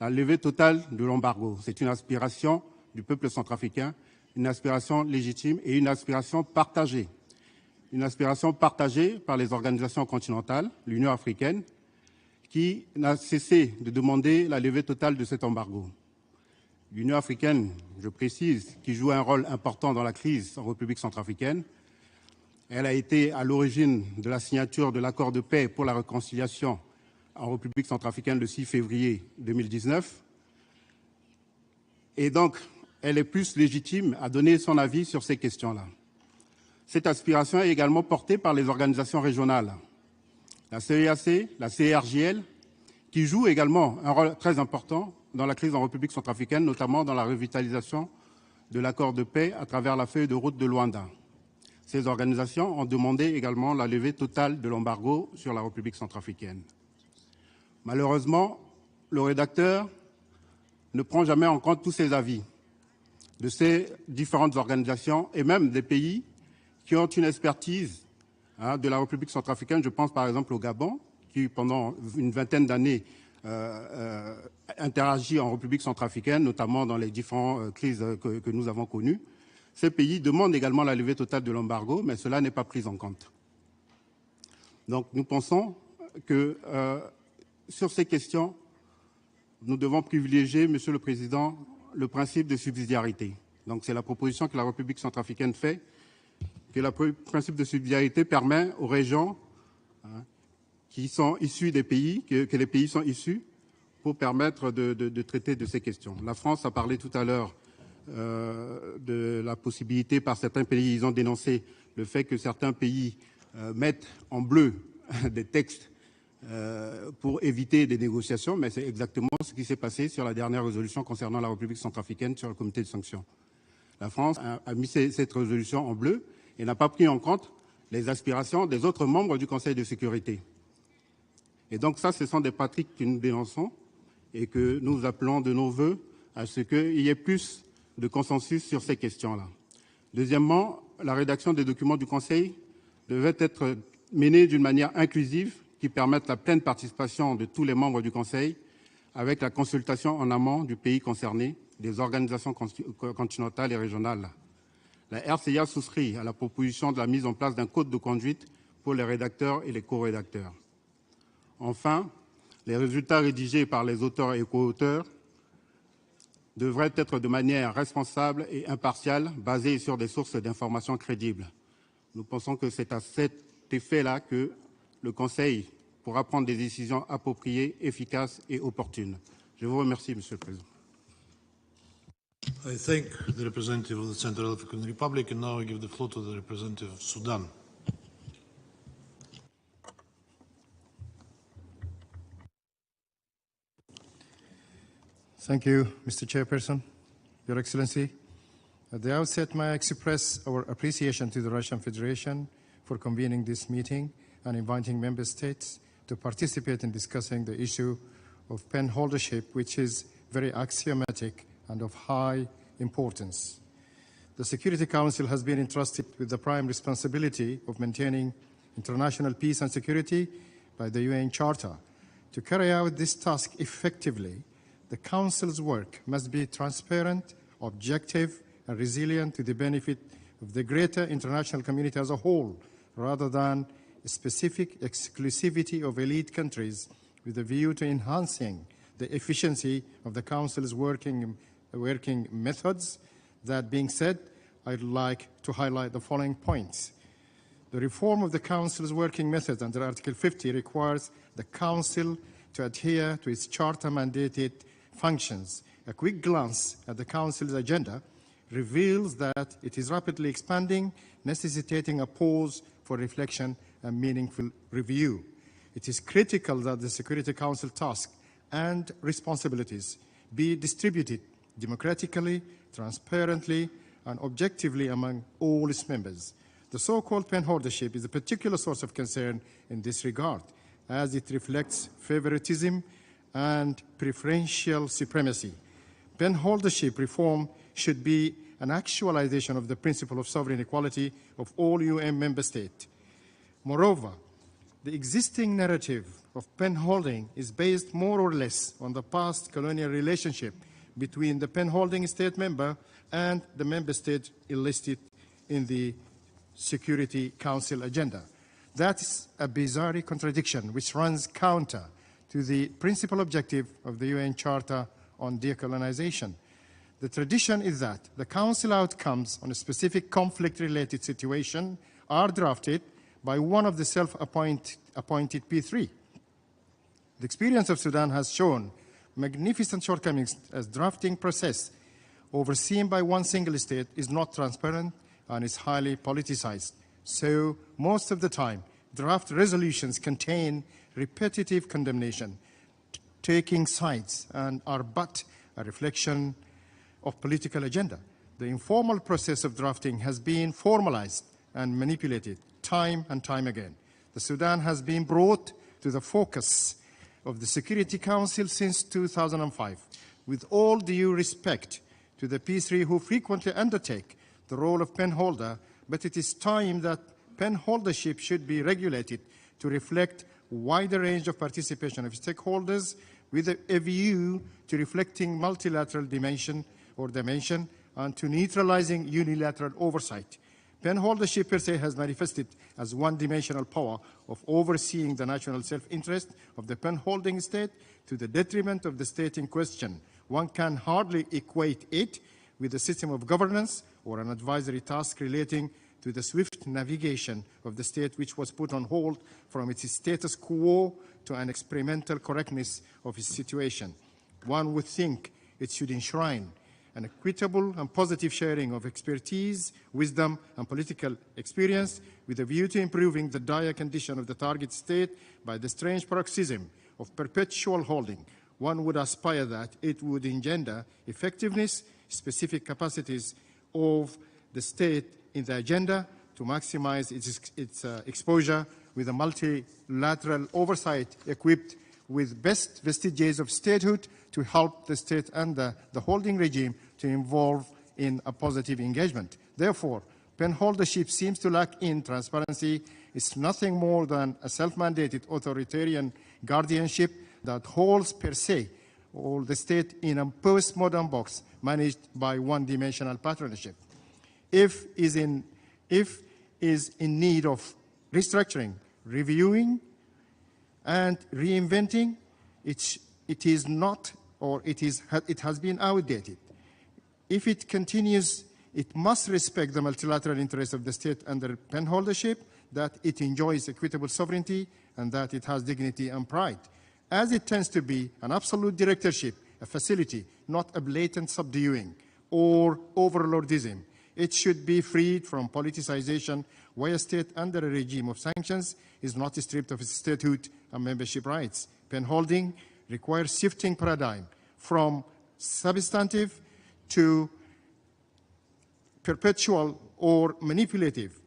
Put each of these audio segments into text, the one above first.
la levée totale de l'embargo. C'est une aspiration du peuple centrafricain, une aspiration légitime et une aspiration partagée. Une aspiration partagée par les organisations continentales, l'Union africaine, qui n'a cessé de demander la levée totale de cet embargo. L'Union africaine, je précise, qui joue un rôle important dans la crise en République centrafricaine. Elle a été à l'origine de la signature de l'accord de paix pour la réconciliation en République centrafricaine le 6 février 2019. Et donc, elle est plus légitime à donner son avis sur ces questions-là. Cette aspiration est également portée par les organisations régionales. La CEAC, la CRJL, qui jouent également un rôle très important dans la crise en République centrafricaine, notamment dans la revitalisation de l'accord de paix à travers la feuille de route de Luanda. Ces organisations ont demandé également la levée totale de l'embargo sur la République centrafricaine. Malheureusement, le rédacteur ne prend jamais en compte tous ces avis de ces différentes organisations et même des pays qui ont une expertise de la République centrafricaine. Je pense par exemple au Gabon, qui pendant une vingtaine d'années interagit en République centrafricaine, notamment dans les différentes crises que nous avons connues. Ces pays demandent également la levée totale de l'embargo, mais cela n'est pas pris en compte. Donc nous pensons que sur ces questions, nous devons privilégier, Monsieur le Président, le principe de subsidiarité. Donc c'est la proposition que la République centrafricaine fait, que le principe de subsidiarité permet aux régions qui sont issus des pays, que les pays sont issus, pour permettre de traiter de ces questions. La France a parlé tout à l'heure de la possibilité par certains pays, ils ont dénoncé le fait que certains pays mettent en bleu des textes pour éviter des négociations, mais c'est exactement ce qui s'est passé sur la dernière résolution concernant la République centrafricaine sur le comité de sanctions. La France a mis cette résolution en bleu et n'a pas pris en compte les aspirations des autres membres du Conseil de sécurité. Et donc ça, ce sont des pratiques que nous dénonçons et que nous appelons de nos voeux à ce qu'il y ait plus de consensus sur ces questions-là. Deuxièmement, la rédaction des documents du Conseil devait être menée d'une manière inclusive qui permette la pleine participation de tous les membres du Conseil avec la consultation en amont du pays concerné, des organisations continentales et régionales. La RCA souscrit à la proposition de la mise en place d'un code de conduite pour les rédacteurs et les co-rédacteurs. Enfin, les résultats rédigés par les auteurs et co-auteurs devraient être de manière responsable et impartiale, basés sur des sources d'informations crédibles. Nous pensons que c'est à cet effet-là que le Conseil pourra prendre des décisions appropriées, efficaces et opportunes. Je vous remercie, Monsieur le Président. I thank the representative of the Central African Republic, and now I give the floor to the representative of Sudan. Thank you, Mr. Chairperson, Your Excellency. At the outset, may I express our appreciation to the Russian Federation for convening this meeting and inviting member states to participate in discussing the issue of pen holdership, which is very axiomatic and of high importance. The Security Council has been entrusted with the prime responsibility of maintaining international peace and security by the UN Charter. To carry out this task effectively, the Council's work must be transparent, objective, and resilient to the benefit of the greater international community as a whole, rather than a specific exclusivity of elite countries with a view to enhancing the efficiency of the Council's working methods. That being said, I'd like to highlight the following points. The reform of the Council's working method under Article 50 requires the Council to adhere to its Charter-mandated functions. A quick glance at the Council's agenda reveals that it is rapidly expanding, necessitating a pause for reflection and meaningful review. It is critical that the Security Council tasks and responsibilities be distributed democratically, transparently, and objectively among all its members. The so-called pen holdership is a particular source of concern in this regard, as it reflects favoritism and preferential supremacy. Pen holdership reform should be an actualization of the principle of sovereign equality of all UN member states. Moreover, the existing narrative of pen-holding is based more or less on the past colonial relationship between the pen-holding state member and the member state enlisted in the Security Council agenda. That's a bizarre contradiction which runs counter to the principal objective of the UN Charter on Decolonization. The tradition is that the Council outcomes on a specific conflict-related situation are drafted by one of the self-appointed P3. The experience of Sudan has shown magnificent shortcomings as drafting process overseen by one single state is not transparent and is highly politicized. So most of the time, draft resolutions contain repetitive condemnation, taking sides, and are but a reflection of political agenda. The informal process of drafting has been formalized and manipulated time and time again. The Sudan has been brought to the focus of the Security Council since 2005. With all due respect to the P3 who frequently undertake the role of penholder, but it is time that penholdership should be regulated to reflect a wider range of participation of stakeholders with a view to reflecting multilateral dimension and to neutralizing unilateral oversight. Penholdership per se has manifested as one-dimensional power of overseeing the national self-interest of the penholding state to the detriment of the state in question. One can hardly equate it with a system of governance or an advisory task relating to the swift navigation of the state which was put on hold from its status quo to an experimental correctness of its situation. One would think it should enshrine an equitable and positive sharing of expertise, wisdom, and political experience with a view to improving the dire condition of the target state by the strange paroxysm of perpetual holding. One would aspire that it would engender effectiveness, specific capacities of the state in the agenda to maximize its exposure with a multilateral oversight equipped with best vestiges of statehood to help the state under the holding regime to involve in a positive engagement. Therefore, penholdership seems to lack in transparency. It's nothing more than a self-mandated authoritarian guardianship that holds per se all the state in a postmodern box managed by one-dimensional patronage. If is in need of restructuring, reviewing, and reinventing, it is not, or it has been outdated. If it continues, it must respect the multilateral interests of the state under penholdership, that it enjoys equitable sovereignty, and that it has dignity and pride. As it tends to be an absolute directorship, a facility, not a blatant subduing or overlordism, it should be freed from politicization, where a state under a regime of sanctions is not stripped of its statehood and membership rights. Penholding requires shifting paradigm from substantive to perpetual or manipulative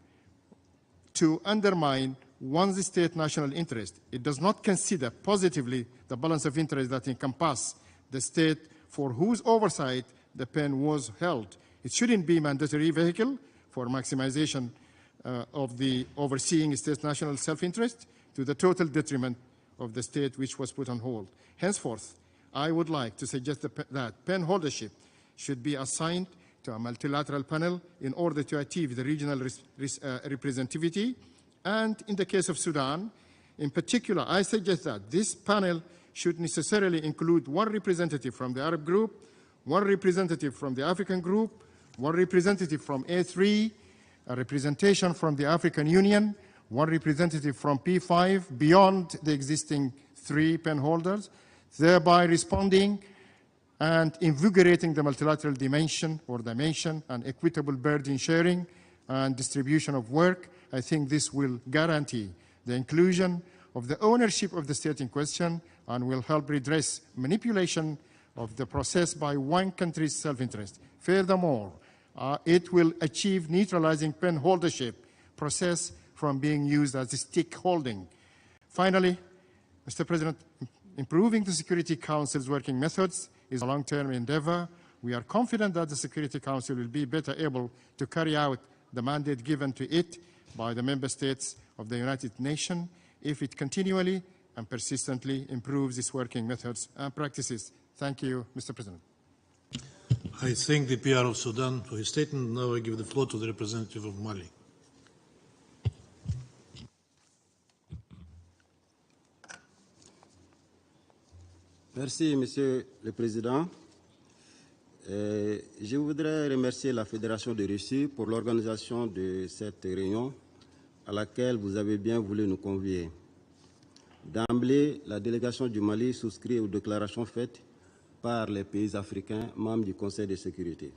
to undermine one's state national interest. It does not consider positively the balance of interest that encompasses the state for whose oversight the pen was held. It shouldn't be a mandatory vehicle for maximization of the overseeing state's national self-interest to the total detriment of the state which was put on hold. Henceforth, I would like to suggest that penholdership should be assigned to a multilateral panel in order to achieve the regional representativity. And in the case of Sudan, in particular, I suggest that this panel should necessarily include one representative from the Arab group, one representative from the African group, one representative from A3, a representation from the African Union, one representative from P5 beyond the existing 3 penholders, thereby responding and invigorating the multilateral dimension and equitable burden sharing and distribution of work. I think this will guarantee the inclusion of the ownership of the state in question and will help redress manipulation of the process by one country's self-interest. Furthermore, it will achieve neutralizing penholdership process from being used as a stick holding. Finally, Mr. President, improving the Security Council's working methods is a long-term endeavor. We are confident that the Security Council will be better able to carry out the mandate given to it by the member states of the United Nations if it continually and persistently improves its working methods and practices. Thank you, Mr. President. I thank the PR of Sudan for his statement. Now I give the floor to the representative of Mali. Merci, Monsieur le Président. Je voudrais remercier la Fédération de Russie pour l'organisation de cette réunion à laquelle vous avez bien voulu nous convier. D'emblée, la délégation du Mali souscrit aux déclarations faites par les pays africains membres du Conseil de sécurité.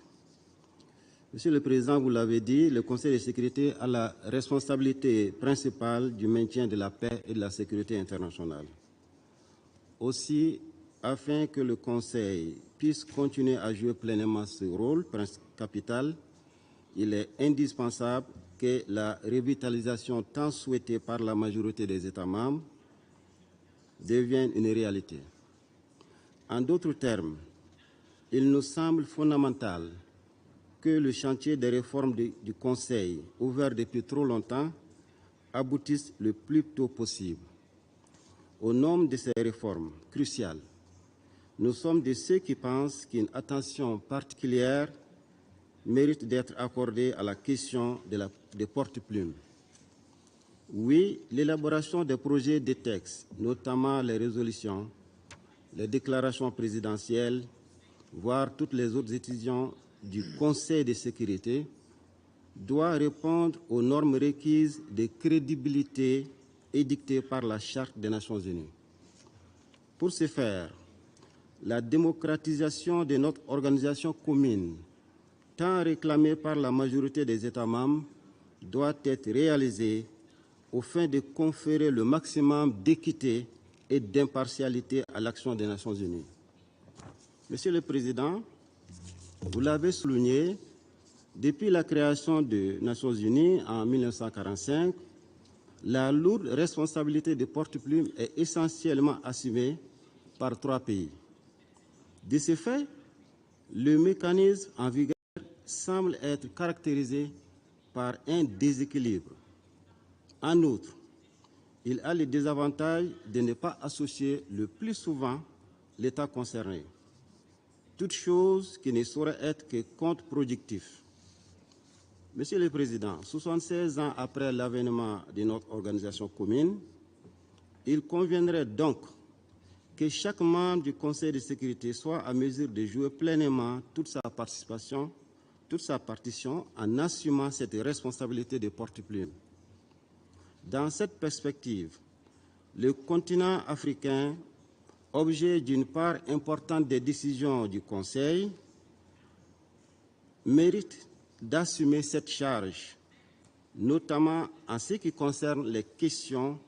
Monsieur le Président, vous l'avez dit, le Conseil de sécurité a la responsabilité principale du maintien de la paix et de la sécurité internationale. Aussi, afin que le Conseil puisse continuer à jouer pleinement ce rôle capital, il est indispensable que la revitalisation tant souhaitée par la majorité des États membres devienne une réalité. En d'autres termes, il nous semble fondamental que le chantier des réformes du Conseil, ouvert depuis trop longtemps, aboutisse le plus tôt possible. Au nom de ces réformes cruciales, nous sommes de ceux qui pensent qu'une attention particulière mérite d'être accordée à la question des porte-plumes. Oui, l'élaboration des projets de textes, notamment les résolutions, les déclarations présidentielles, voire toutes les autres décisions du Conseil de sécurité, doit répondre aux normes requises de crédibilité édictées par la Charte des Nations Unies. Pour ce faire, la démocratisation de notre organisation commune, tant réclamée par la majorité des États membres, doit être réalisée au fin de conférer le maximum d'équité et d'impartialité à l'action des Nations Unies. Monsieur le Président, vous l'avez souligné, depuis la création des Nations Unies en 1945, la lourde responsabilité des porte-plumes est essentiellement assumée par 3 pays. De ce fait, le mécanisme en vigueur semble être caractérisé par un déséquilibre. En outre, il a le désavantage de ne pas associer le plus souvent l'État concerné, toute chose qui ne saurait être que contre-productif. Monsieur le Président, 76 ans après l'avènement de notre organisation commune, il conviendrait donc que chaque membre du Conseil de sécurité soit à mesure de jouer pleinement toute sa participation, toute sa partition en assumant cette responsabilité de porte-plume. Dans cette perspective, le continent africain, objet d'une part importante des décisions du Conseil, mérite d'assumer cette charge, notamment en ce qui concerne les questions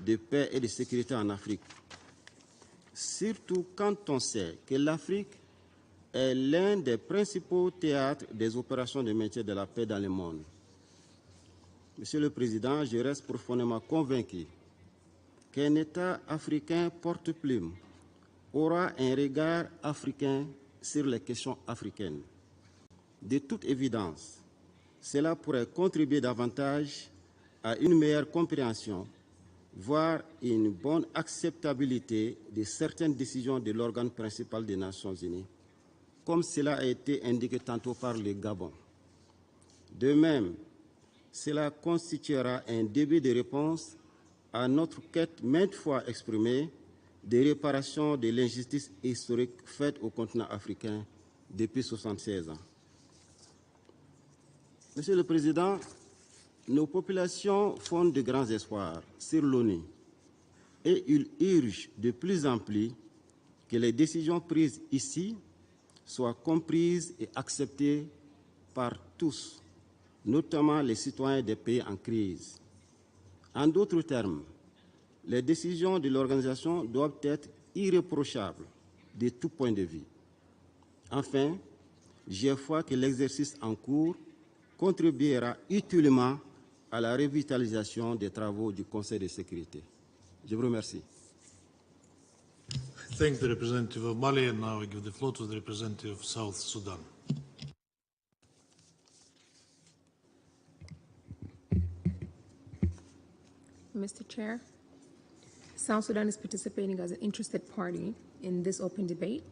de paix et de sécurité en Afrique. Surtout quand on sait que l'Afrique est l'un des principaux théâtres des opérations de maintien de la paix dans le monde. Monsieur le Président, je reste profondément convaincu qu'un État africain porte-plume aura un regard africain sur les questions africaines. De toute évidence, cela pourrait contribuer davantage à une meilleure compréhension, voire une bonne acceptabilité de certaines décisions de l'organe principal des Nations Unies, comme cela a été indiqué tantôt par le Gabon. De même, cela constituera un début de réponse à notre quête maintes fois exprimée de réparation de l'injustice historique faite au continent africain depuis 76 ans. Monsieur le Président, nos populations fondent de grands espoirs sur l'ONU et ils urgent de plus en plus que les décisions prises ici soient comprises et acceptées par tous, notamment les citoyens des pays en crise. En d'autres termes, les décisions de l'organisation doivent être irréprochables de tout point de vue. Enfin, j'ai foi que l'exercice en cours contribuera utilement à la revitalisation des travaux du Conseil de sécurité. Je vous remercie. I thank the representative of Mali, and now I give the floor to the representative of South Sudan. Mr. Chair, South Sudan is participating as an interested party in this open debate.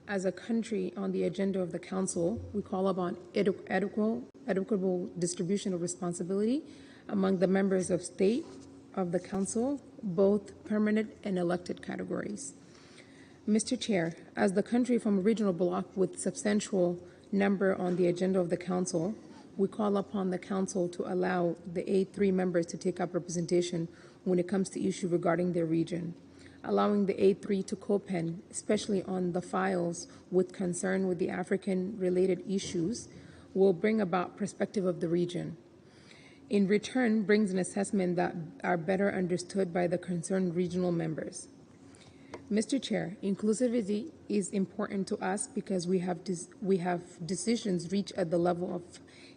As a country on the agenda of the Council, we call upon equitable distribution of responsibility among the members of state of the Council, both permanent and elected categories. Mr. Chair, as the country from a regional bloc with substantial number on the agenda of the Council, we call upon the Council to allow the A3 members to take up representation when it comes to issues regarding their region. Allowing the A3 to co-pen, especially on the files with concern with the African-related issues, will bring about perspective of the region. In return, brings an assessment that are better understood by the concerned regional members. Mr. Chair, inclusivity is important to us because we have decisions reached at the level of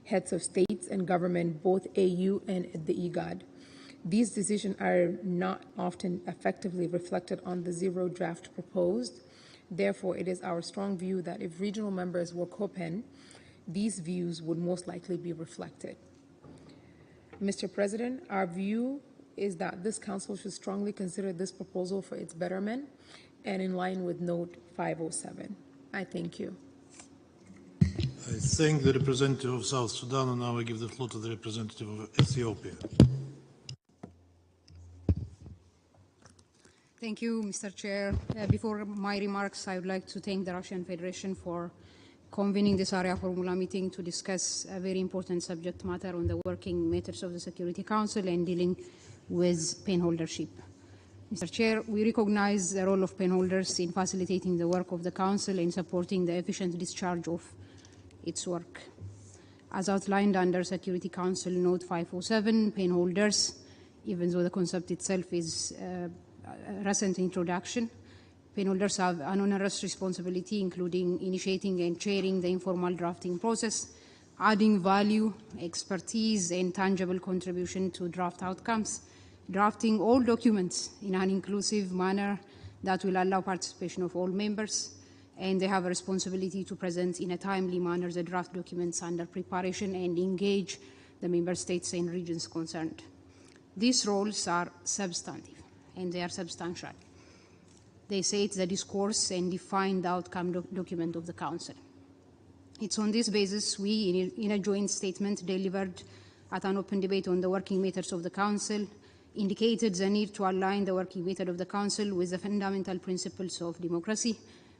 heads of states and government, both AU and at the IGAD. These decisions are not often effectively reflected on the zero draft proposed. Therefore, it is our strong view that if regional members were co-pen, these views would most likely be reflected. Mr. President, our view is that this Council should strongly consider this proposal for its betterment and in line with Note 507. I thank you. I thank the representative of South Sudan, and now I give the floor to the representative of Ethiopia. Thank you, Mr. Chair. Before my remarks, I would like to thank the Russian Federation for convening this area formula meeting to discuss a very important subject matter on the working methods of the Security Council and dealing with pen holdership. Mr. Chair, we recognize the role of pen holders in facilitating the work of the Council and supporting the efficient discharge of its work. As outlined under Security Council Note 507, pen holders, even though the concept itself is a recent introduction, pen holders have an onerous responsibility, including initiating and chairing the informal drafting process, adding value, expertise, and tangible contribution to draft outcomes, drafting all documents in an inclusive manner that will allow participation of all members, and they have a responsibility to present in a timely manner the draft documents under preparation and engage the member states and regions concerned. These roles are substantive, and they are substantial. They set the discourse and define the outcome document of the Council. It's on this basis we, in a joint statement delivered at an open debate on the working methods of the Council, indicated the need to align the working method of the Council with the fundamental principles of democracy,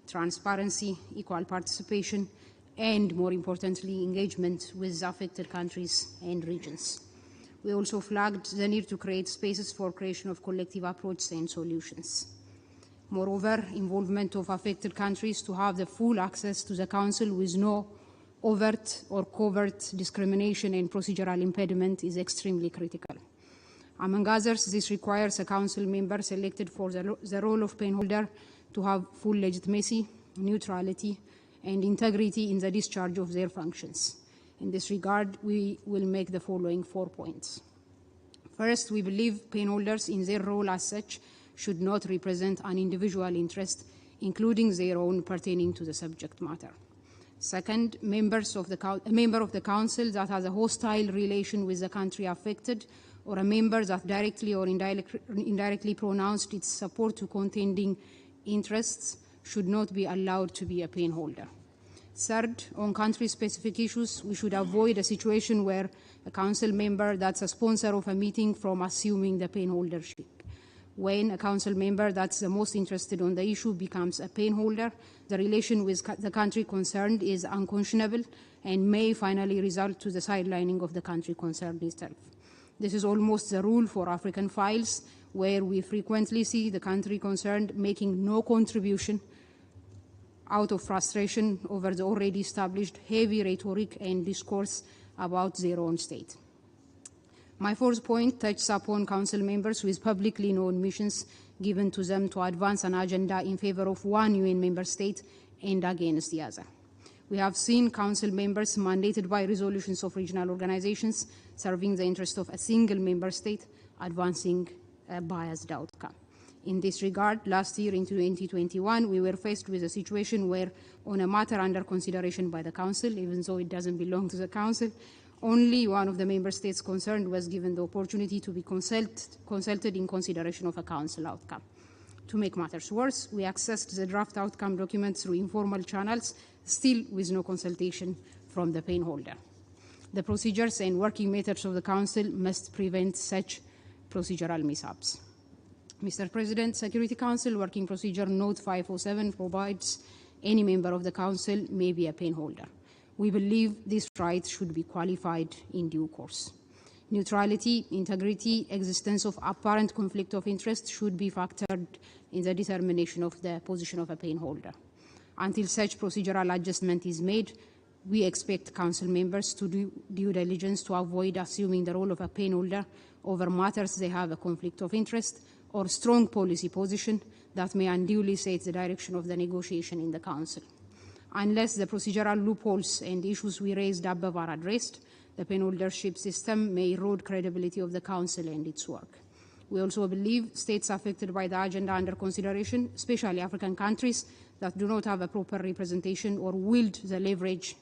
transparency, equal participation, and, more importantly, engagement with affected countries and regions. We also flagged the need to create spaces for creation of collective approaches and solutions. Moreover, involvement of affected countries to have the full access to the Council with no overt or covert discrimination and procedural impediment is extremely critical. Among others, this requires a Council member selected for the role of pen holder to have full legitimacy, neutrality, and integrity in the discharge of their functions. In this regard, we will make the following 4 points. First, we believe pen holders in their role as such should not represent an individual interest, including their own pertaining to the subject matter. Second, a member of the Council that has a hostile relation with the country affected, or a member that directly or indirectly pronounced its support to contending interests, should not be allowed to be a pen holder. Third, on country-specific issues, we should avoid a situation where a Council member that's a sponsor of a meeting from assuming the pen holdership. When a Council member that's the most interested on the issue becomes a pen holder, the relation with the country concerned is unconscionable and may finally result to the sidelining of the country concerned itself. This is almost the rule for African files, where we frequently see the country concerned making no contribution out of frustration over the already established heavy rhetoric and discourse about their own state. My fourth point touches upon Council members with publicly known missions given to them to advance an agenda in favor of one UN member state and against the other. We have seen Council members mandated by resolutions of regional organizations serving the interest of a single member state, advancing a biased outcome. In this regard, last year in 2021, we were faced with a situation where, on a matter under consideration by the Council, even though it doesn't belong to the Council, Only one of the member states concerned was given the opportunity to be consulted in consideration of a council outcome. To make matters worse, we accessed the draft outcome document through informal channels, still with no consultation from the pen holder. The procedures and working methods of the Council must prevent such procedural mishaps. Mr. President, Security Council Working Procedure Note 507 provides any member of the Council may be a pen holder. We believe this right should be qualified in due course. Neutrality, integrity, existence of apparent conflict of interest should be factored in the determination of the position of a pen holder. Until such procedural adjustment is made, we expect Council members to do due diligence to avoid assuming the role of a pen holder over matters they have a conflict of interest or strong policy position that may unduly set the direction of the negotiation in the Council. Unless the procedural loopholes and issues we raised above are addressed, the pen holdership system may erode credibility of the Council and its work. We also believe states affected by the agenda under consideration, especially African countries that do not have a proper representation or wield the leverage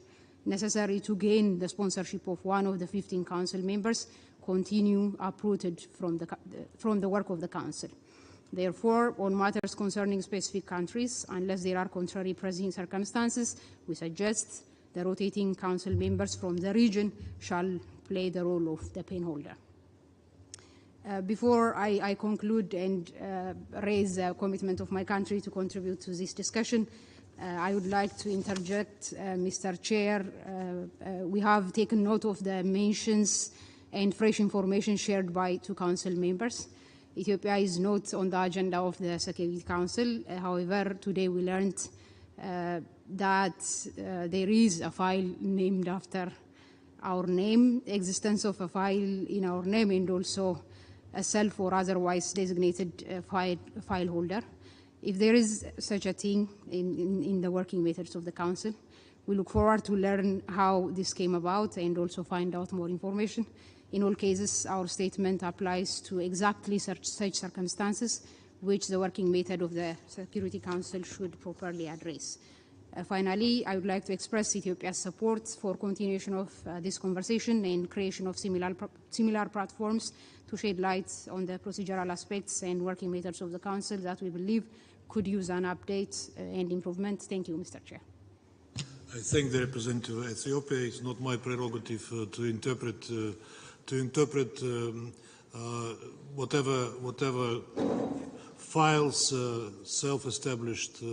necessary to gain the sponsorship of one of the 15 Council members, continue uprooted from the work of the Council. Therefore, on matters concerning specific countries, unless there are contrary present circumstances, we suggest the rotating Council members from the region shall play the role of the pen holder. Before I conclude and raise the commitment of my country to contribute to this discussion, I would like to interject, Mr. Chair. We have taken note of the mentions and fresh information shared by two Council members. Ethiopia is not on the agenda of the Security Council. However, today we learned that there is a file named after our name, existence of a file in our name, and also a self or otherwise designated file holder. If there is such a thing in the working methods of the Council, we look forward to learn how this came about and also find out more information. In all cases, our statement applies to exactly such circumstances which the working method of the Security Council should properly address. Finally, I would like to express Ethiopia's support for continuation of this conversation and creation of similar platforms to shed light on the procedural aspects and working methods of the Council that we believe could use an update and improvement. Thank you, Mr. Chair. I thank the representative of Ethiopia. It's not my prerogative to interpret whatever files self-established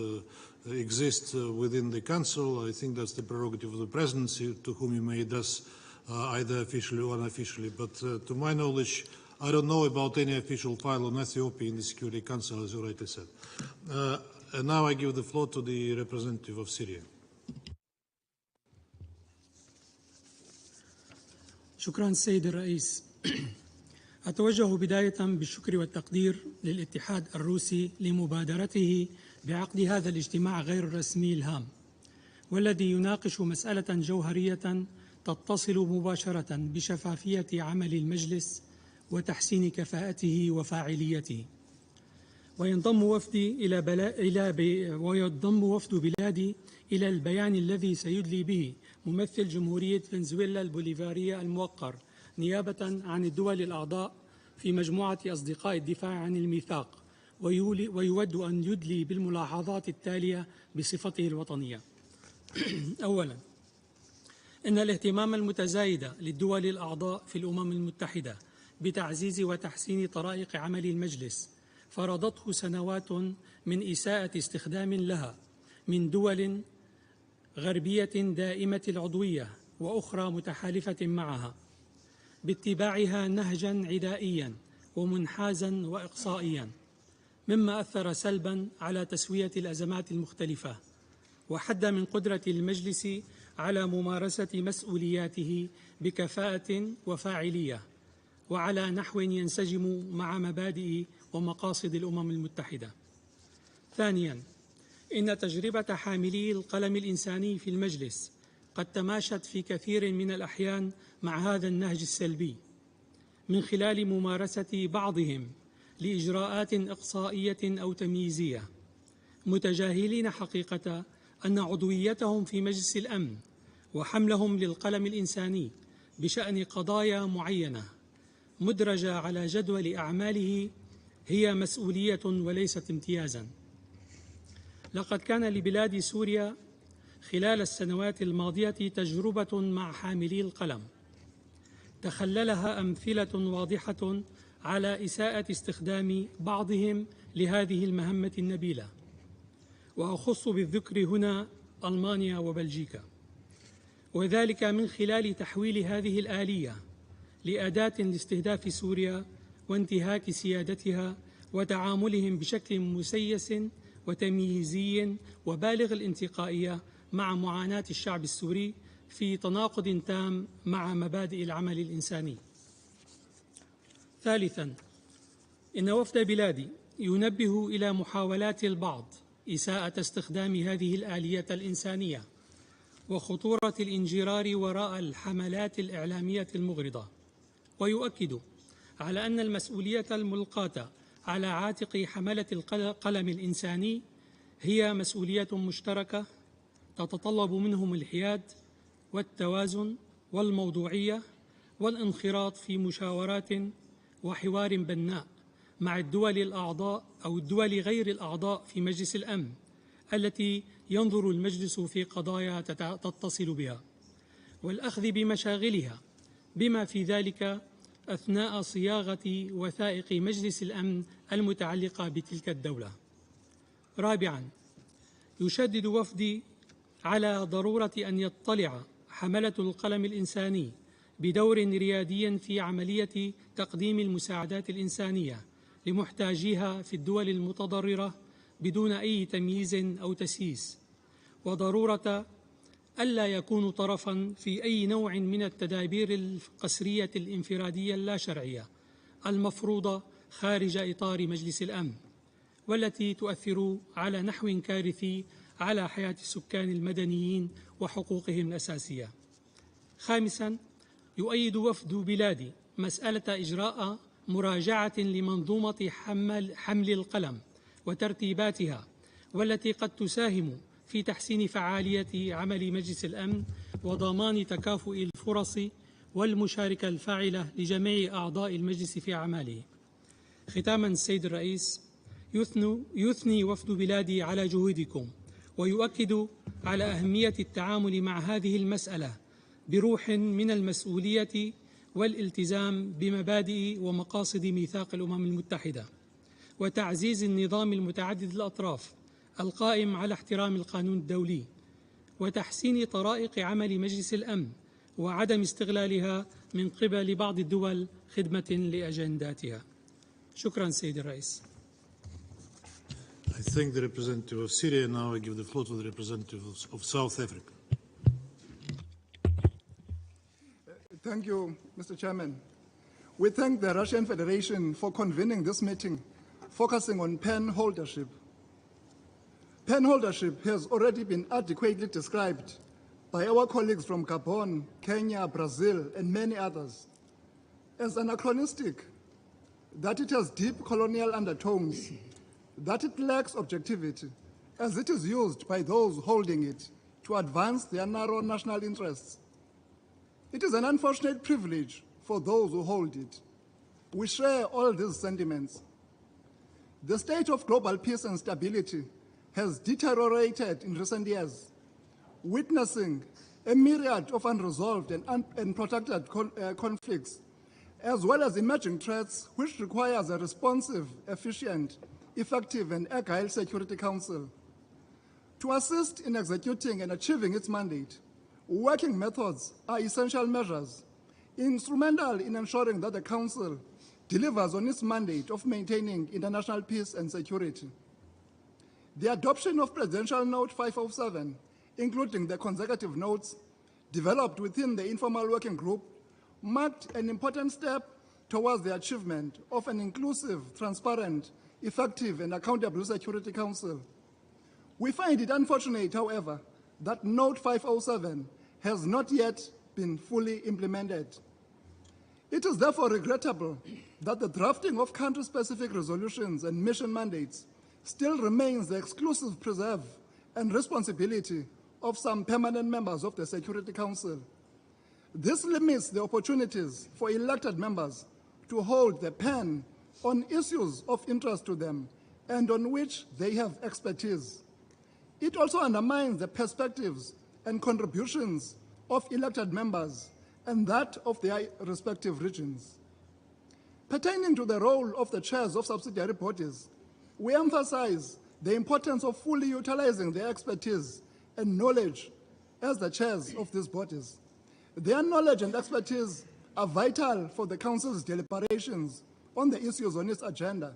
exist within the Council. I think that's the prerogative of the Presidency, to whom you may address either officially or unofficially. But to my knowledge, I don't know about any official file on Ethiopia in the Security Council, as you rightly said. And now I give the floor to the representative of Syria. شكرا سيد الرئيس. أتوجه بداية بالشكر والتقدير للاتحاد الروسي لمبادرته بعقد هذا الاجتماع غير الرسمي الهام، والذي يناقش مسألة جوهرية تتصل مباشرة بشفافية عمل المجلس وتحسين كفاءته وفاعليته. وينضم وفد بلادي إلى البيان الذي سيدلي به ممثل جمهورية فنزويلا البوليفارية الموقر نيابة عن الدول الأعضاء في مجموعة أصدقاء الدفاع عن الميثاق، ويود أن يدلي بالملاحظات التالية بصفته الوطنية. أولا، إن الاهتمام المتزايد للدول الأعضاء في الأمم المتحدة بتعزيز وتحسين طرائق عمل المجلس فرضته سنوات من إساءة استخدام لها من دول غربية دائمة العضوية وأخرى متحالفة معها، باتباعها نهجا عدائيا ومنحازا وإقصائيا، مما أثر سلبا على تسوية الأزمات المختلفة وحد من قدرة المجلس على ممارسة مسؤولياته بكفاءة وفاعلية وعلى نحو ينسجم مع مبادئ ومقاصد الأمم المتحدة. ثانيا، إن تجربة حاملي القلم الإنساني في المجلس قد تماشت في كثير من الأحيان مع هذا النهج السلبي من خلال ممارسة بعضهم لإجراءات إقصائية أو تمييزية، متجاهلين حقيقة أن عضويتهم في مجلس الأمن وحملهم للقلم الإنساني بشأن قضايا معينة مدرجة على جدول أعماله هي مسؤولية وليست امتيازا. لقد كان لبلاد سوريا خلال السنوات الماضية تجربة مع حاملي القلم تخللها أمثلة واضحة على إساءة استخدام بعضهم لهذه المهمة النبيلة، وأخص بالذكر هنا ألمانيا وبلجيكا، وذلك من خلال تحويل هذه الآلية لأداة لاستهداف سوريا وانتهاك سيادتها وتعاملهم بشكل مسيس وتمييزي وبالغ الانتقائية مع معاناة الشعب السوري في تناقض تام مع مبادئ العمل الإنساني. ثالثاً، إن وفد بلادي ينبه إلى محاولات البعض إساءة استخدام هذه الآلية الإنسانية وخطورة الانجرار وراء الحملات الإعلامية المغرضة، ويؤكد على أن المسؤولية الملقاة على عاتق حملة القلم الإنساني هي مسؤولية مشتركة تتطلب منهم الحياد والتوازن والموضوعية والانخراط في مشاورات وحوار بناء مع الدول الأعضاء أو الدول غير الأعضاء في مجلس الأمن التي ينظر المجلس في قضايا تتصل بها، والأخذ بمشاغلها بما في ذلك أثناء صياغة وثائق مجلس الأمن المتعلقة بتلك الدولة. رابعاً، يشدد وفدي على ضرورة أن يطلع حملة القلم الإنساني بدور ريادي في عملية تقديم المساعدات الإنسانية لمحتاجيها في الدول المتضررة بدون أي تمييز أو تسييس، وضرورة ألا يكونوا طرفاً في أي نوع من التدابير القسرية الانفرادية اللا شرعية المفروضة خارج إطار مجلس الأمن، والتي تؤثر على نحو كارثي على حياة السكان المدنيين وحقوقهم الأساسية. خامساً، يؤيد وفد بلادي مسألة إجراء مراجعة لمنظومة حمل القلم وترتيباتها، والتي قد تساهم في تحسين فعالية عمل مجلس الأمن وضمان تكافؤ الفرص والمشاركة الفاعلة لجميع أعضاء المجلس في أعماله. ختاماً، السيد الرئيس، يثني وفد بلادي على جهودكم ويؤكد على أهمية التعامل مع هذه المسألة بروح من المسؤولية والالتزام بمبادئ ومقاصد ميثاق الأمم المتحدة، وتعزيز النظام المتعدد الأطراف القائم على احترام القانون الدولي، وتحسين طرائق عمل مجلس الأمن وعدم استغلالها من قبل بعض الدول خدمة لأجنداتها. شكرا سيد الرئيس. I thank the representative of Syria. Now I give the floor to the representative of South Africa. Thank you, Mr. Chairman. We thank the Russian Federation for convening this meeting, focusing on pen holdership. Pen holdership has already been adequately described by our colleagues from Gabon, Kenya, Brazil, and many others as anachronistic, that it has deep colonial undertones, that it lacks objectivity, as it is used by those holding it to advance their narrow national interests. It is an unfortunate privilege for those who hold it. We share all these sentiments. The state of global peace and stability has deteriorated in recent years, witnessing a myriad of unresolved and protracted conflicts, as well as emerging threats which requires a responsive, efficient, effective, and agile Security Council. To assist in executing and achieving its mandate, working methods are essential measures, instrumental in ensuring that the Council delivers on its mandate of maintaining international peace and security. The adoption of Presidential Note 507, including the consecutive notes developed within the informal working group, marked an important step towards the achievement of an inclusive, transparent, effective, and accountable Security Council. We find it unfortunate, however, that Note 507 has not yet been fully implemented. It is therefore regrettable that the drafting of country-specific resolutions and mission mandates still remains the exclusive preserve and responsibility of some permanent members of the Security Council. This limits the opportunities for elected members to hold the pen on issues of interest to them and on which they have expertise. It also undermines the perspectives and contributions of elected members and that of their respective regions. Pertaining to the role of the chairs of subsidiary bodies, we emphasize the importance of fully utilizing their expertise and knowledge as the chairs of these bodies. Their knowledge and expertise are vital for the Council's deliberations on the issues on its agenda.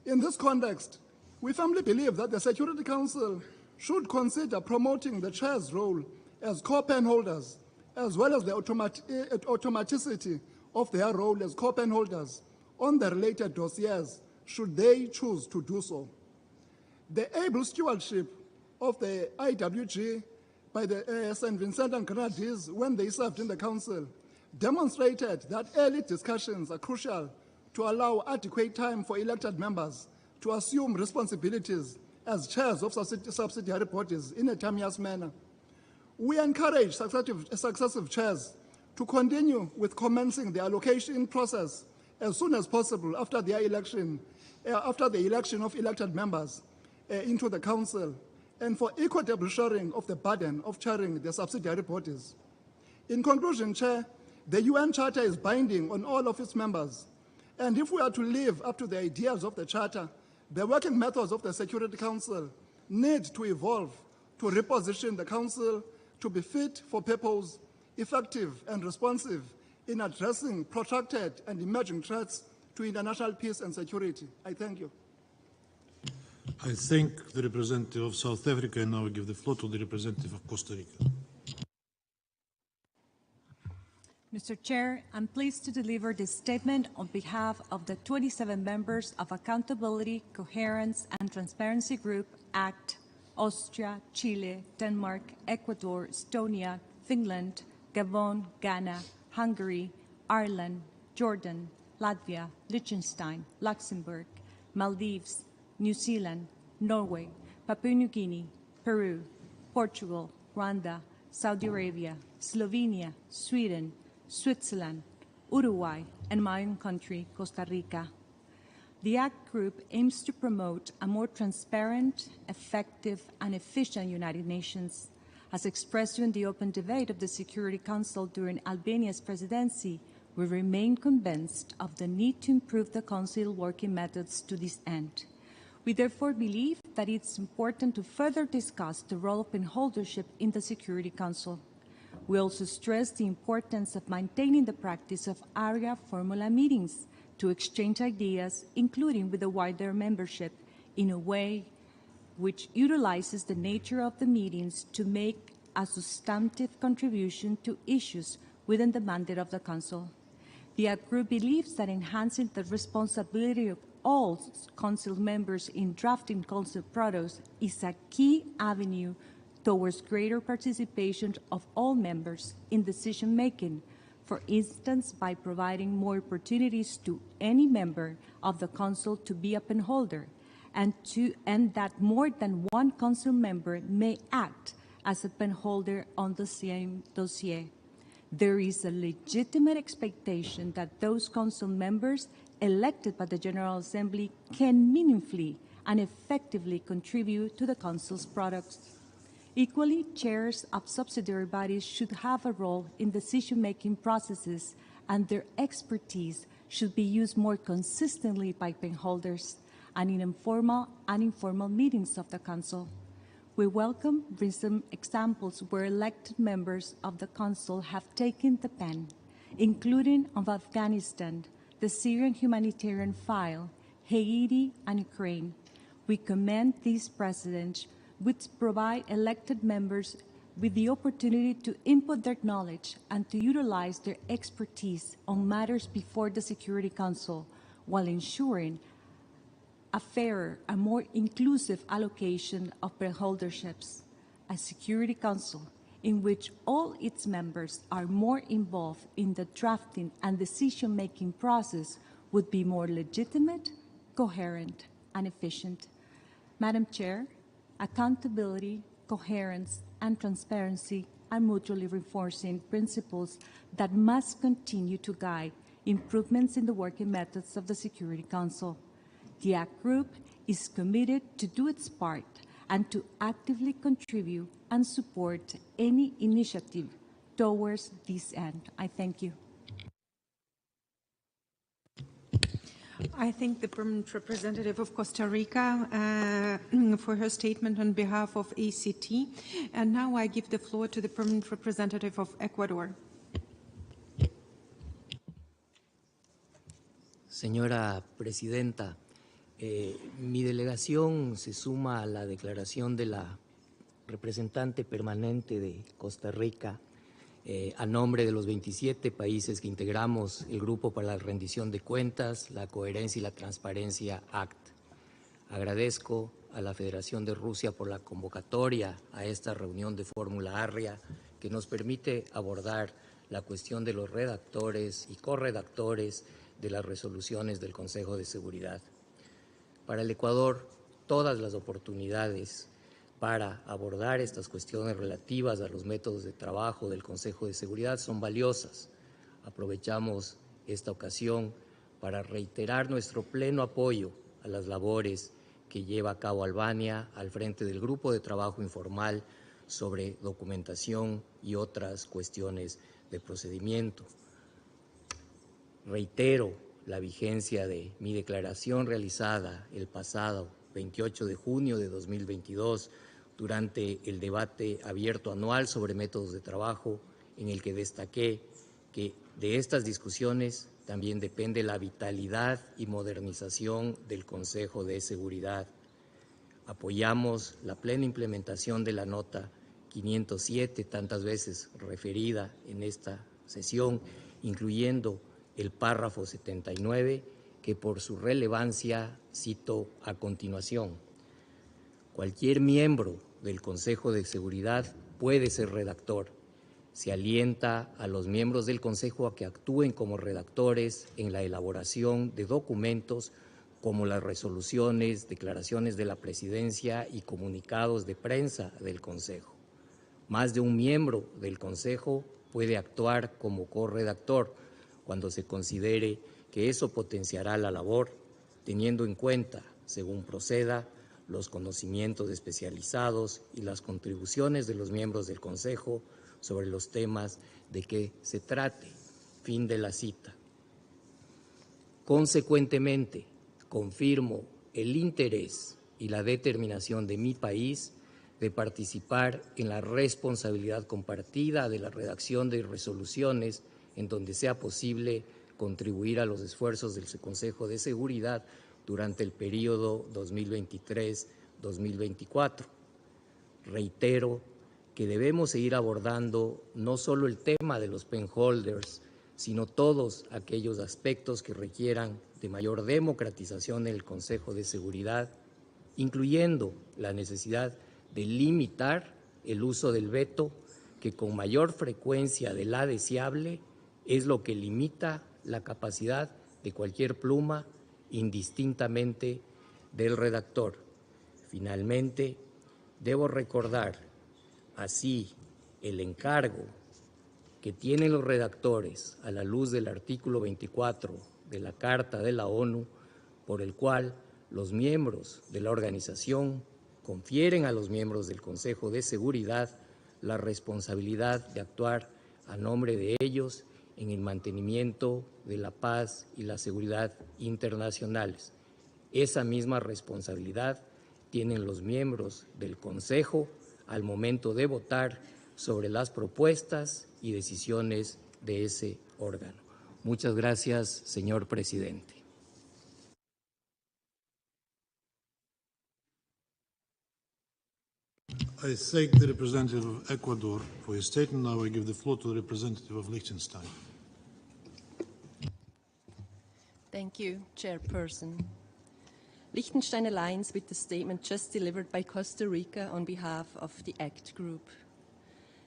In this context, we firmly believe that the Security Council should consider promoting the chair's role as co-pen holders, as well as the automaticity of their role as co-pen holders on the related dossiers, should they choose to do so. The able stewardship of the IWG by the St. Vincent and Grenadines when they served in the Council demonstrated that early discussions are crucial to allow adequate time for elected members to assume responsibilities as chairs of subsidiary bodies in a timeous manner. We encourage successive chairs to continue with commencing the allocation process as soon as possible after the election of elected members into the Council, and for equitable sharing of the burden of chairing the subsidiary bodies. In conclusion, Chair, the UN Charter is binding on all of its members, and if we are to live up to the ideas of the Charter, the working methods of the Security Council need to evolve to reposition the Council to be fit for purpose, effective and responsive in addressing protracted and emerging threats to international peace and security. I thank you. I thank the representative of South Africa, and now I give the floor to the representative of Costa Rica. Mr. Chair, I'm pleased to deliver this statement on behalf of the 27 members of Accountability, Coherence, and Transparency Group, ACT, Austria, Chile, Denmark, Ecuador, Estonia, Finland, Gabon, Ghana, Hungary, Ireland, Jordan, Latvia, Liechtenstein, Luxembourg, Maldives, New Zealand, Norway, Papua New Guinea, Peru, Portugal, Rwanda, Saudi Arabia, Slovenia, Sweden, Switzerland, Uruguay, and my own country, Costa Rica. The ACT Group aims to promote a more transparent, effective, and efficient United Nations. As expressed during the open debate of the Security Council during Albania's presidency, we remain convinced of the need to improve the Council working methods to this end. We therefore believe that it's important to further discuss the role of penholdership in the Security Council. We also stress the importance of maintaining the practice of area formula meetings to exchange ideas, including with the wider membership, in a way which utilizes the nature of the meetings to make a substantive contribution to issues within the mandate of the Council. The ACT Group believes that enhancing the responsibility of all Council members in drafting Council products is a key avenue towards greater participation of all members in decision-making, for instance, by providing more opportunities to any member of the Council to be a penholder, and that more than one Council member may act as a penholder on the same dossier. There is a legitimate expectation that those Council members elected by the General Assembly can meaningfully and effectively contribute to the Council's products. Equally, chairs of subsidiary bodies should have a role in decision-making processes, and their expertise should be used more consistently by penholders and in informal and informal meetings of the Council. We welcome recent examples where elected members of the Council have taken the pen, including of Afghanistan, the Syrian humanitarian file, Haiti, and Ukraine. We commend these precedents, which provide elected members with the opportunity to input their knowledge and to utilize their expertise on matters before the Security Council, while ensuring a fairer and more inclusive allocation of penholderships. A Security Council in which all its members are more involved in the drafting and decision-making process would be more legitimate, coherent, and efficient. Madam Chair, accountability, coherence, and transparency and mutually reinforcing principles that must continue to guide improvements in the working methods of the Security Council. The ACT Group is committed to do its part and to actively contribute and support any initiative towards this end. I thank you. I thank the permanent representative of Costa Rica for her statement on behalf of ACT. And now I give the floor to the permanent representative of Ecuador. Señora Presidenta, mi delegación se suma a la declaración de la representante permanente de Costa Rica a nombre de los 27 países que integramos el Grupo para la Rendición de Cuentas, la Coherencia y la Transparencia ACT. Agradezco a la Federación de Rusia por la convocatoria a esta reunión de Fórmula Arria que nos permite abordar la cuestión de los redactores y corredactores de las resoluciones del Consejo de Seguridad. Para el Ecuador, todas las oportunidades para abordar estas cuestiones relativas a los métodos de trabajo del Consejo de Seguridad son valiosas. Aprovechamos esta ocasión para reiterar nuestro pleno apoyo a las labores que lleva a cabo Albania al frente del Grupo de Trabajo Informal sobre documentación y otras cuestiones de procedimiento. Reitero la vigencia de mi declaración realizada el pasado 28 de junio de 2022 durante el debate abierto anual sobre métodos de trabajo, en el que destaqué que de estas discusiones también depende la vitalidad y modernización del Consejo de Seguridad. Apoyamos la plena implementación de la nota 507, tantas veces referida en esta sesión, incluyendo el párrafo 79, que por su relevancia cito a continuación. Cualquier miembro del Consejo de Seguridad puede ser redactor. Se alienta a los miembros del Consejo a que actúen como redactores en la elaboración de documentos como las resoluciones, declaraciones de la Presidencia y comunicados de prensa del Consejo. Más de un miembro del Consejo puede actuar como corredactor cuando se considere que eso potenciará la labor, teniendo en cuenta, según proceda, los conocimientos especializados y las contribuciones de los miembros del Consejo sobre los temas de que se trate. Fin de la cita. Consecuentemente, confirmo el interés y la determinación de mi país de participar en la responsabilidad compartida de la redacción de resoluciones en donde sea posible contribuir a los esfuerzos del Consejo de Seguridad durante el periodo 2023-2024. Reitero que debemos seguir abordando no solo el tema de los penholders, sino todos aquellos aspectos que requieran de mayor democratización en el Consejo de Seguridad, incluyendo la necesidad de limitar el uso del veto, que con mayor frecuencia de la deseable es lo que limita la capacidad de cualquier pluma, indistintamente del redactor. Finalmente, debo recordar así el encargo que tienen los redactores a la luz del artículo 24 de la Carta de la ONU, por el cual los miembros de la organización confieren a los miembros del Consejo de Seguridad la responsabilidad de actuar a nombre de ellos en el mantenimiento de la paz y la seguridad internacionales. Esa misma responsabilidad tienen los miembros del Consejo al momento de votar sobre las propuestas y decisiones de ese órgano. Muchas gracias, señor presidente. I thank the representative of Ecuador for his statement. Now I give the floor to the representative of Liechtenstein. Thank you, Chairperson. Liechtenstein aligns with the statement just delivered by Costa Rica on behalf of the ACT Group.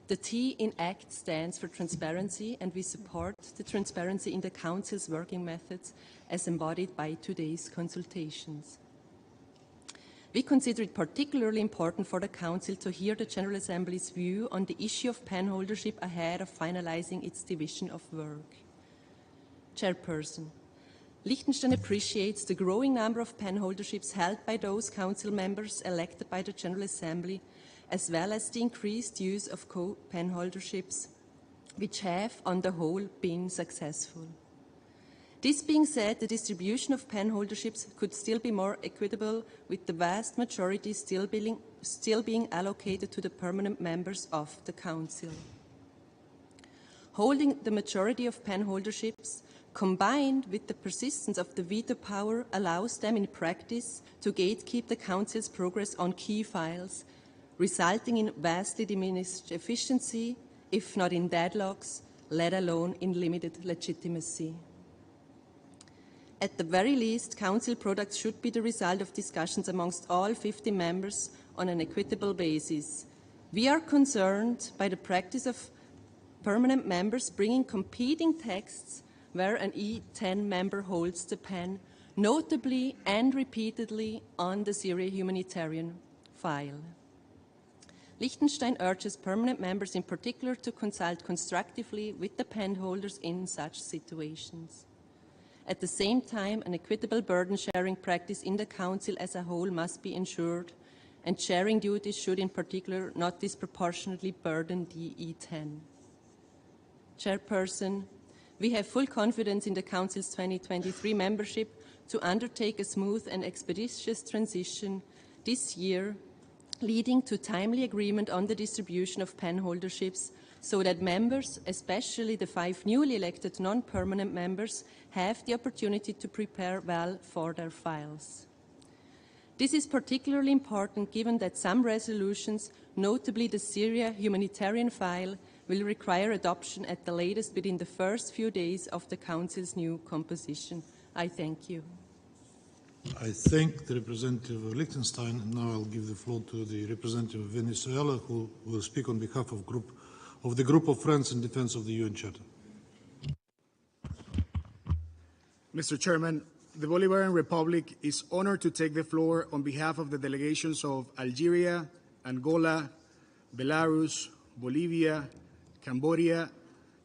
The T in ACT stands for transparency, and we support the transparency in the Council's working methods as embodied by today's consultations. We consider it particularly important for the Council to hear the General Assembly's view on the issue of penholdership ahead of finalizing its division of work. Chairperson, Liechtenstein appreciates the growing number of penholderships held by those Council members elected by the General Assembly, as well as the increased use of co-penholderships, which have, on the whole, been successful. This being said, the distribution of penholderships could still be more equitable, with the vast majority still being allocated to the permanent members of the Council. Holding the majority of penholderships, combined with the persistence of the veto power, allows them in practice to gatekeep the Council's progress on key files, resulting in vastly diminished efficiency, if not in deadlocks, let alone in limited legitimacy. At the very least, Council products should be the result of discussions amongst all 50 members on an equitable basis. We are concerned by the practice of permanent members bringing competing texts where an E10 member holds the pen, notably and repeatedly on the Syria humanitarian file. Liechtenstein urges permanent members in particular to consult constructively with the pen holders in such situations. At the same time, an equitable burden-sharing practice in the Council as a whole must be ensured, and sharing duties should in particular not disproportionately burden the E10. Chairperson, we have full confidence in the Council's 2023 membership to undertake a smooth and expeditious transition this year, leading to timely agreement on the distribution of penholderships, so that members, especially the 5 newly elected non-permanent members, have the opportunity to prepare well for their files. This is particularly important given that some resolutions, notably the Syria humanitarian file, will require adoption at the latest within the first few days of the Council's new composition. I thank you. I thank the representative of Liechtenstein, and now I'll give the floor to the representative of Venezuela, who will speak on behalf of the Group of Friends in Defense of the UN Charter. Mr. Chairman, the Bolivarian Republic is honored to take the floor on behalf of the delegations of Algeria, Angola, Belarus, Bolivia, Cambodia,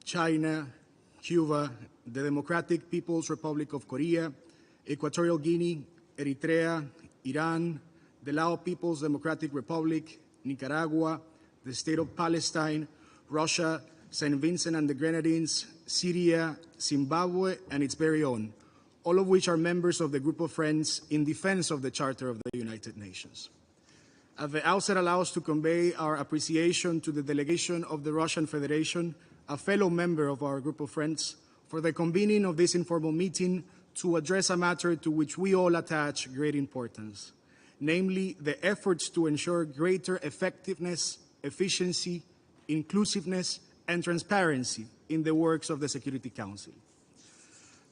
China, Cuba, the Democratic People's Republic of Korea, Equatorial Guinea, Eritrea, Iran, the Lao People's Democratic Republic, Nicaragua, the State of Palestine, Russia, St. Vincent and the Grenadines, Syria, Zimbabwe, and its very own, all of which are members of the Group of Friends in defense of the Charter of the United Nations. At the outset, allow us to convey our appreciation to the delegation of the Russian Federation, a fellow member of our Group of Friends, for the convening of this informal meeting to address a matter to which we all attach great importance, namely the efforts to ensure greater effectiveness, efficiency, inclusiveness, and transparency in the works of the Security Council.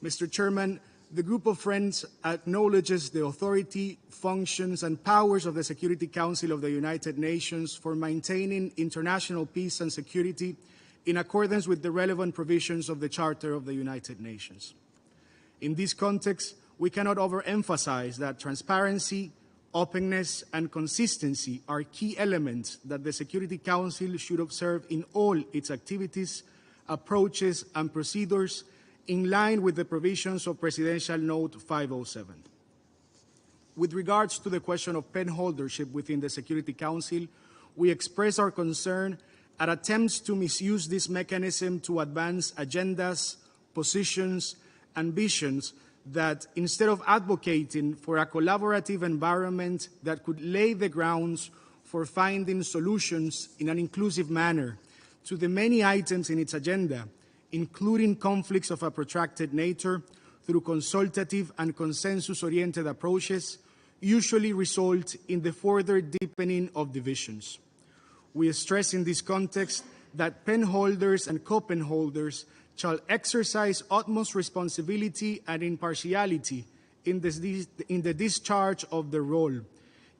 Mr. Chairman, the Group of Friends acknowledges the authority, functions, and powers of the Security Council of the United Nations for maintaining international peace and security in accordance with the relevant provisions of the Charter of the United Nations. In this context, we cannot overemphasize that transparency, openness, and consistency are key elements that the Security Council should observe in all its activities, approaches, and procedures in line with the provisions of Presidential Note 507. With regards to the question of penholdership within the Security Council, we express our concern at attempts to misuse this mechanism to advance agendas, positions, and visions that, instead of advocating for a collaborative environment that could lay the grounds for finding solutions in an inclusive manner to the many items in its agenda, including conflicts of a protracted nature, through consultative and consensus-oriented approaches, usually result in the further deepening of divisions. We stress in this context that penholders and co-penholders shall exercise utmost responsibility and impartiality in the discharge of their role,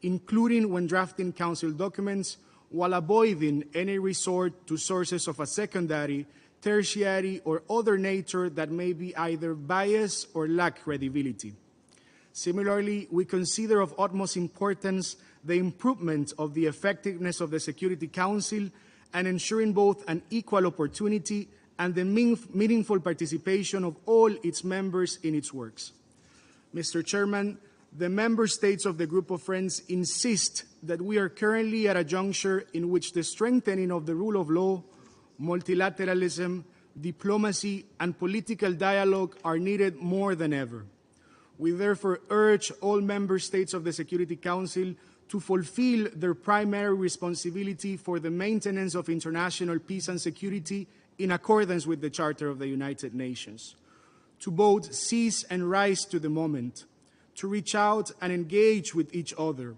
including when drafting Council documents, while avoiding any resort to sources of a secondary, tertiary, or other nature that may be either biased or lack credibility. Similarly, we consider of utmost importance the improvement of the effectiveness of the Security Council and ensuring both an equal opportunity and the meaningful participation of all its members in its works. Mr. Chairman, the member states of the Group of Friends insist that we are currently at a juncture in which the strengthening of the rule of law, multilateralism, diplomacy, and political dialogue are needed more than ever. We therefore urge all member states of the Security Council to fulfill their primary responsibility for the maintenance of international peace and security in accordance with the Charter of the United Nations, to both seize and rise to the moment, to reach out and engage with each other,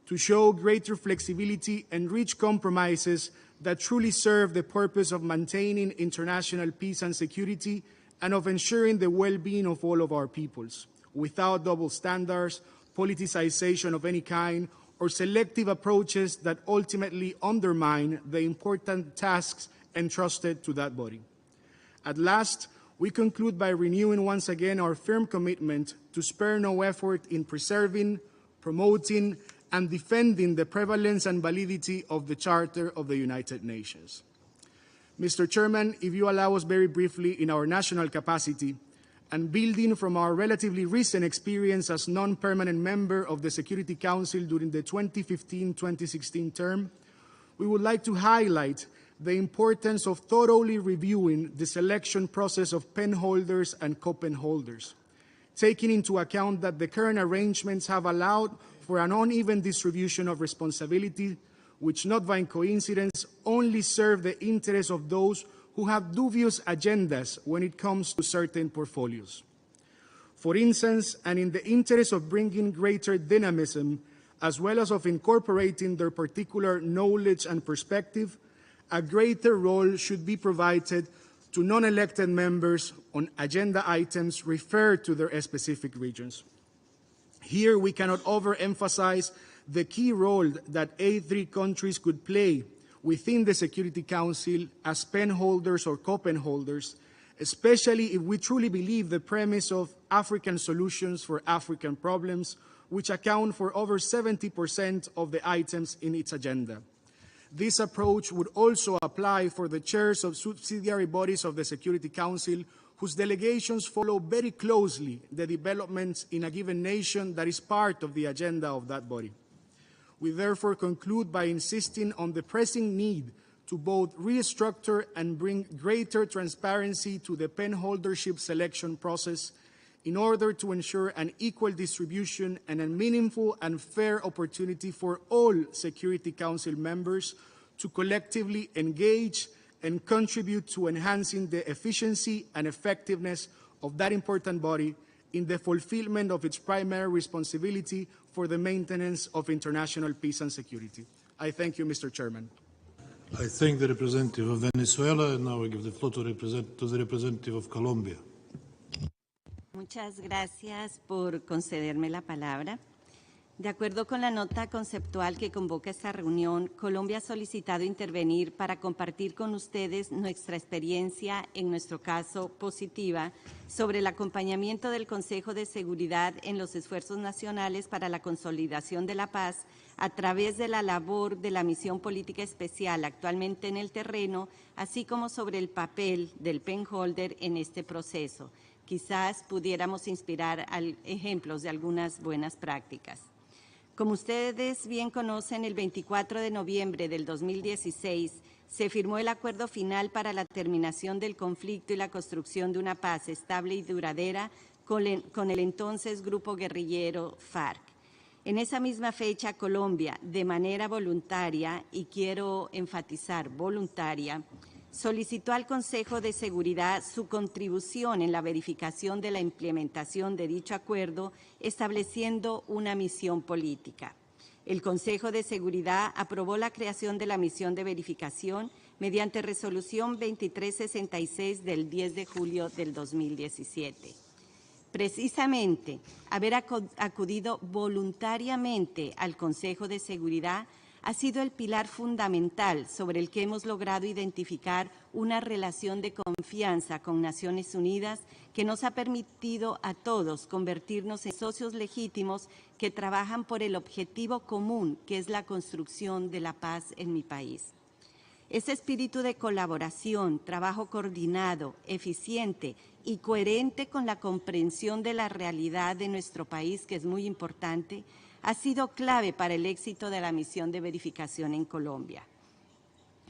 to show greater flexibility and reach compromises that truly serve the purpose of maintaining international peace and security and of ensuring the well-being of all of our peoples, without double standards, politicization of any kind, or selective approaches that ultimately undermine the important tasks entrusted to that body. At last, we conclude by renewing once again our firm commitment to spare no effort in preserving, promoting, and defending the prevalence and validity of the Charter of the United Nations. Mr. Chairman, if you allow us very briefly in our national capacity, and building from our relatively recent experience as non-permanent member of the Security Council during the 2015-2016 term, we would like to highlight the importance of thoroughly reviewing the selection process of pen holders and co-pen holders, taking into account that the current arrangements have allowed for an uneven distribution of responsibility, which, not by coincidence, only serve the interests of those who have dubious agendas when it comes to certain portfolios. For instance, and in the interest of bringing greater dynamism, as well as of incorporating their particular knowledge and perspective, a greater role should be provided to non-elected members on agenda items referred to their specific regions. Here, we cannot overemphasize the key role that A3 countries could play within the Security Council as pen holders or co-pen holders, especially if we truly believe the premise of African solutions for African problems, which account for over 70% of the items in its agenda. This approach would also apply for the chairs of subsidiary bodies of the Security Council, whose delegations follow very closely the developments in a given nation that is part of the agenda of that body. We therefore conclude by insisting on the pressing need to both restructure and bring greater transparency to the pen holdership selection process in order to ensure an equal distribution and a meaningful and fair opportunity for all Security Council members to collectively engage and contribute to enhancing the efficiency and effectiveness of that important body in the fulfillment of its primary responsibility for the maintenance of international peace and security. I thank you, Mr. Chairman. I thank the representative of Venezuela, and now I give the floor to the representative of Colombia. Muchas gracias por concederme la palabra. De acuerdo con la nota conceptual que convoca esta reunión, Colombia ha solicitado intervenir para compartir con ustedes nuestra experiencia, en nuestro caso positiva, sobre el acompañamiento del Consejo de Seguridad en los esfuerzos nacionales para la consolidación de la paz a través de la labor de la misión política especial actualmente en el terreno, así como sobre el papel del penholder en este proceso. Quizás pudiéramos inspirar ejemplos de algunas buenas prácticas. Como ustedes bien conocen, el 24 de noviembre del 2016 se firmó el acuerdo final para la terminación del conflicto y la construcción de una paz estable y duradera con el entonces grupo guerrillero FARC. En esa misma fecha, Colombia, de manera voluntaria, y quiero enfatizar voluntaria, solicitó al Consejo de Seguridad su contribución en la verificación de la implementación de dicho acuerdo, estableciendo una misión política. El Consejo de Seguridad aprobó la creación de la misión de verificación mediante resolución 2366 del 10 de julio del 2017. Precisamente, haber acudido voluntariamente al Consejo de Seguridad ha sido el pilar fundamental sobre el que hemos logrado identificar una relación de confianza con Naciones Unidas que nos ha permitido a todos convertirnos en socios legítimos que trabajan por el objetivo común, que es la construcción de la paz en mi país. Ese espíritu de colaboración, trabajo coordinado, eficiente y coherente con la comprensión de la realidad de nuestro país, que es muy importante, ha sido clave para el éxito de la misión de verificación en Colombia.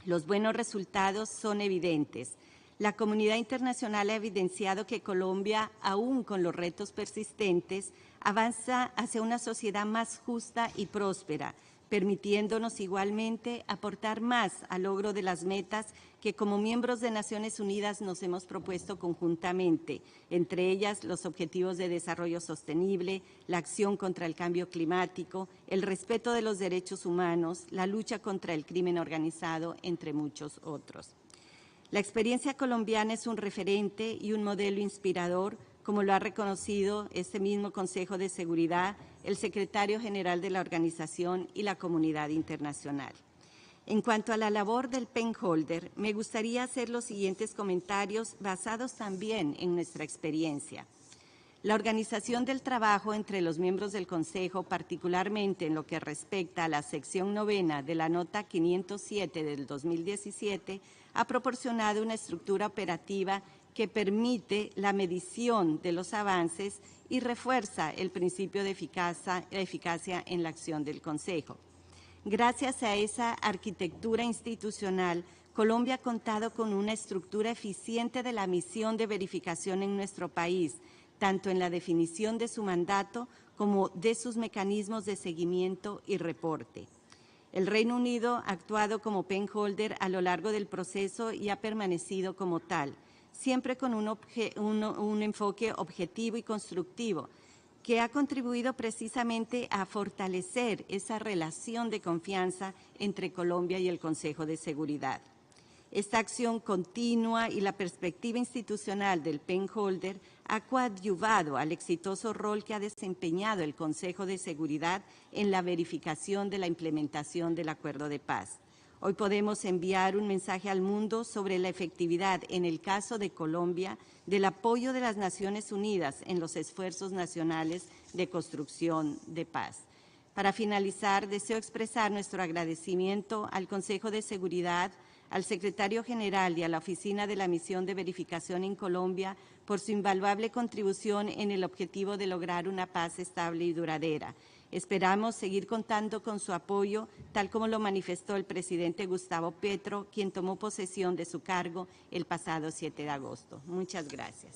Los buenos resultados son evidentes. La comunidad internacional ha evidenciado que Colombia, aún con los retos persistentes, avanza hacia una sociedad más justa y próspera, permitiéndonos igualmente aportar más al logro de las metas que como miembros de Naciones Unidas nos hemos propuesto conjuntamente, entre ellas los Objetivos de Desarrollo Sostenible, la acción contra el cambio climático, el respeto de los derechos humanos, la lucha contra el crimen organizado, entre muchos otros. La experiencia colombiana es un referente y un modelo inspirador, como lo ha reconocido este mismo Consejo de Seguridad, el secretario general de la organización y la comunidad internacional. En cuanto a la labor del penholder, me gustaría hacer los siguientes comentarios basados también en nuestra experiencia. La organización del trabajo entre los miembros del Consejo, particularmente en lo que respecta a la sección 9 de la Nota 507 del 2017, ha proporcionado una estructura operativa que permite la medición de los avances y refuerza el principio de eficacia en la acción del Consejo. Gracias a esa arquitectura institucional, Colombia ha contado con una estructura eficiente de la misión de verificación en nuestro país, tanto en la definición de su mandato como de sus mecanismos de seguimiento y reporte. El Reino Unido ha actuado como penholder a lo largo del proceso y ha permanecido como tal, siempre con un enfoque objetivo y constructivo, que ha contribuido precisamente a fortalecer esa relación de confianza entre Colombia y el Consejo de Seguridad. Esta acción continua y la perspectiva institucional del penholder ha coadyuvado al exitoso rol que ha desempeñado el Consejo de Seguridad en la verificación de la implementación del Acuerdo de Paz. Hoy podemos enviar un mensaje al mundo sobre la efectividad, en el caso de Colombia, del apoyo de las Naciones Unidas en los esfuerzos nacionales de construcción de paz. Para finalizar, deseo expresar nuestro agradecimiento al Consejo de Seguridad, al Secretario General y a la Oficina de la Misión de Verificación en Colombia por su invaluable contribución en el objetivo de lograr una paz estable y duradera. Esperamos seguir contando con su apoyo, tal como lo manifestó el presidente Gustavo Petro, quien tomó posesión de su cargo el pasado 7 de agosto. Muchas gracias.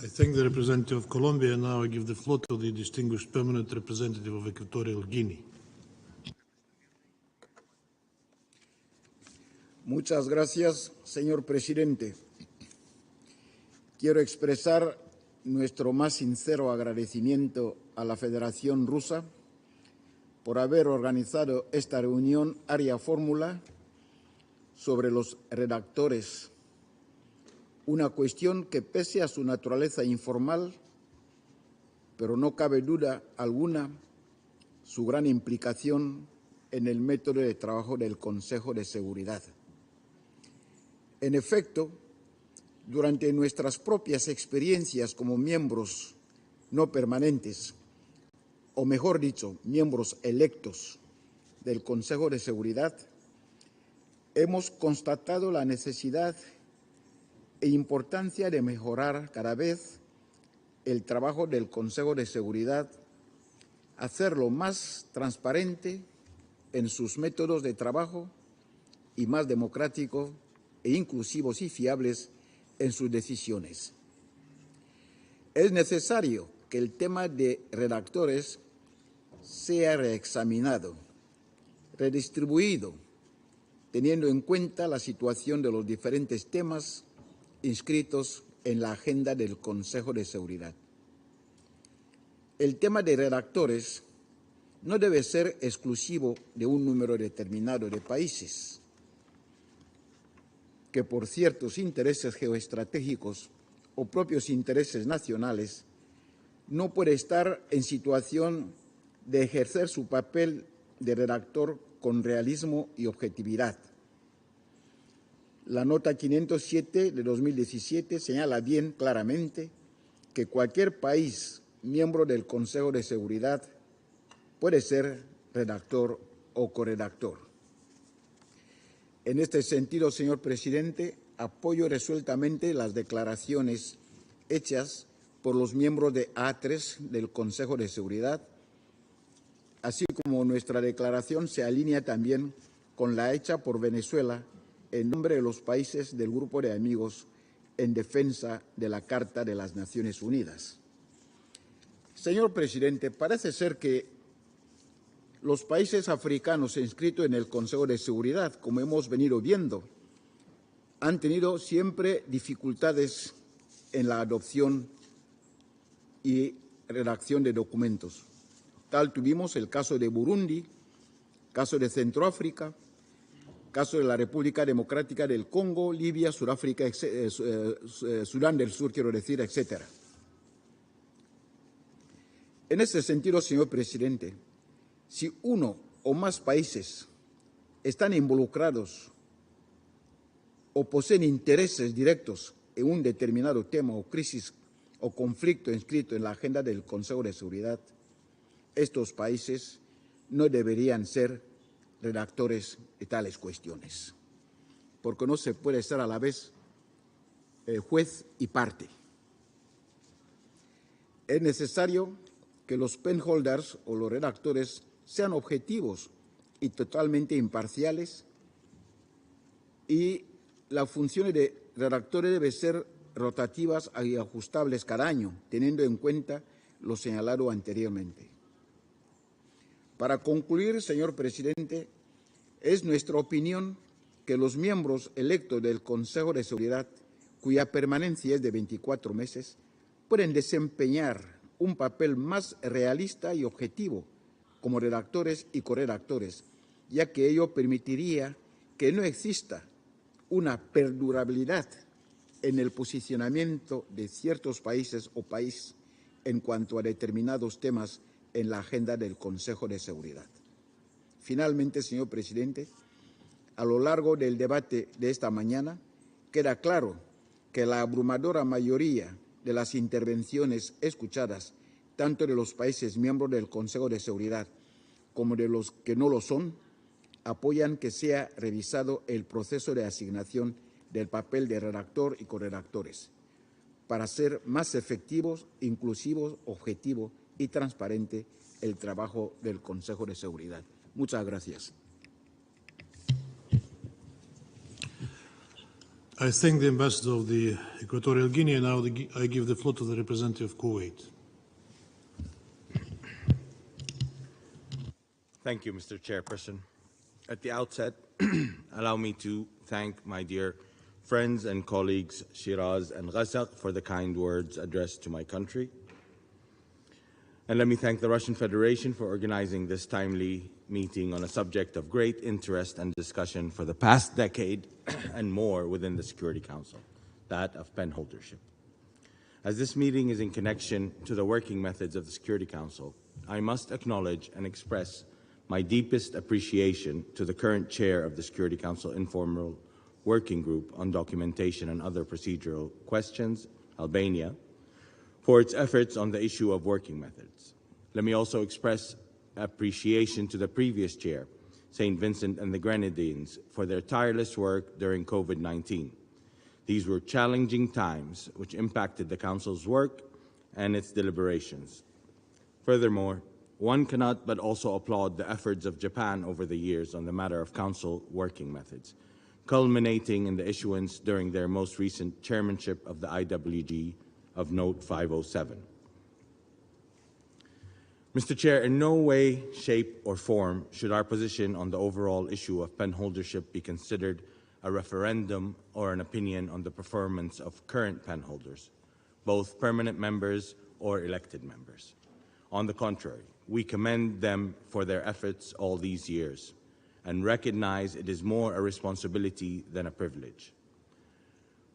I thank the representative of Colombia. Now I give the floor to the distinguished permanent representative of Equatorial Guinea. Muchas gracias, señor presidente. Quiero expresar nuestro más sincero agradecimiento a la Federación Rusa por haber organizado esta reunión Área Fórmula sobre los redactores, una cuestión que pese a su naturaleza informal, pero no cabe duda alguna, su gran implicación en el método de trabajo del Consejo de Seguridad. En efecto, durante nuestras propias experiencias como miembros no permanentes, o mejor dicho, miembros electos del Consejo de Seguridad, hemos constatado la necesidad e importancia de mejorar cada vez el trabajo del Consejo de Seguridad, hacerlo más transparente en sus métodos de trabajo y más democrático e inclusivos y fiables en sus decisiones. Es necesario que el tema de redactores sea reexaminado, redistribuido, teniendo en cuenta la situación de los diferentes temas inscritos en la agenda del Consejo de Seguridad. El tema de redactores no debe ser exclusivo de un número determinado de países, que por ciertos intereses geoestratégicos o propios intereses nacionales no puede estar en situación de ejercer su papel de redactor con realismo y objetividad. La nota 507 de 2017 señala bien claramente que cualquier país miembro del Consejo de Seguridad puede ser redactor o corredactor. En este sentido, señor presidente, apoyo resueltamente las declaraciones hechas por los miembros de A3 del Consejo de Seguridad, así como nuestra declaración se alinea también con la hecha por Venezuela en nombre de los países del Grupo de Amigos en defensa de la Carta de las Naciones Unidas. Señor presidente, parece ser que los países africanos inscritos en el Consejo de Seguridad, como hemos venido viendo, han tenido siempre dificultades en la adopción y redacción de documentos. Tal tuvimos el caso de Burundi, caso de Centroáfrica, caso de la República Democrática del Congo, Libia, Sudáfrica, Sudán del Sur, quiero decir, etcétera. En ese sentido, señor presidente, si uno o más países están involucrados o poseen intereses directos en un determinado tema o crisis o conflicto inscrito en la agenda del Consejo de Seguridad, estos países no deberían ser redactores de tales cuestiones, porque no se puede ser a la vez juez y parte. Es necesario que los penholders o los redactores sean objetivos y totalmente imparciales, y las funciones de redactores deben ser rotativas y ajustables cada año, teniendo en cuenta lo señalado anteriormente. Para concluir, señor presidente, es nuestra opinión que los miembros electos del Consejo de Seguridad, cuya permanencia es de 24 meses, pueden desempeñar un papel más realista y objetivo como redactores y corredactores, ya que ello permitiría que no exista una perdurabilidad en el posicionamiento de ciertos países o país en cuanto a determinados temas en la agenda del Consejo de Seguridad. Finalmente, señor presidente, a lo largo del debate de esta mañana queda claro que la abrumadora mayoría de las intervenciones escuchadas, tanto de los países miembros del Consejo de Seguridad como de los que no lo son, apoyan que sea revisado el proceso de asignación del papel de redactor y corredactores para hacer más efectivos, inclusivos, objetivo y transparente el trabajo del Consejo de Seguridad. Muchas gracias. I thank the ambassador of the Equatorial Guinea, and now I give the floor to the representative of Kuwait. Thank you, Mr. Chairperson. At the outset, allow me to thank my dear friends and colleagues Shiraz and Ghazaq for the kind words addressed to my country. And let me thank the Russian Federation for organizing this timely meeting on a subject of great interest and discussion for the past decade and more within the Security Council, that of penholdership. As this meeting is in connection to the working methods of the Security Council, I must acknowledge and express my deepest appreciation to the current chair of the Security Council Informal Working Group on Documentation and Other Procedural Questions, Albania, for its efforts on the issue of working methods. Let me also express appreciation to the previous chair, St. Vincent and the Grenadines, for their tireless work during COVID-19. These were challenging times which impacted the Council's work and its deliberations. Furthermore, one cannot but also applaud the efforts of Japan over the years on the matter of Council working methods, culminating in the issuance during their most recent chairmanship of the IWG of Note 507. Mr. Chair, in no way, shape, or form should our position on the overall issue of penholdership be considered a referendum or an opinion on the performance of current penholders, both permanent members or elected members. On the contrary, we commend them for their efforts all these years and recognize it is more a responsibility than a privilege.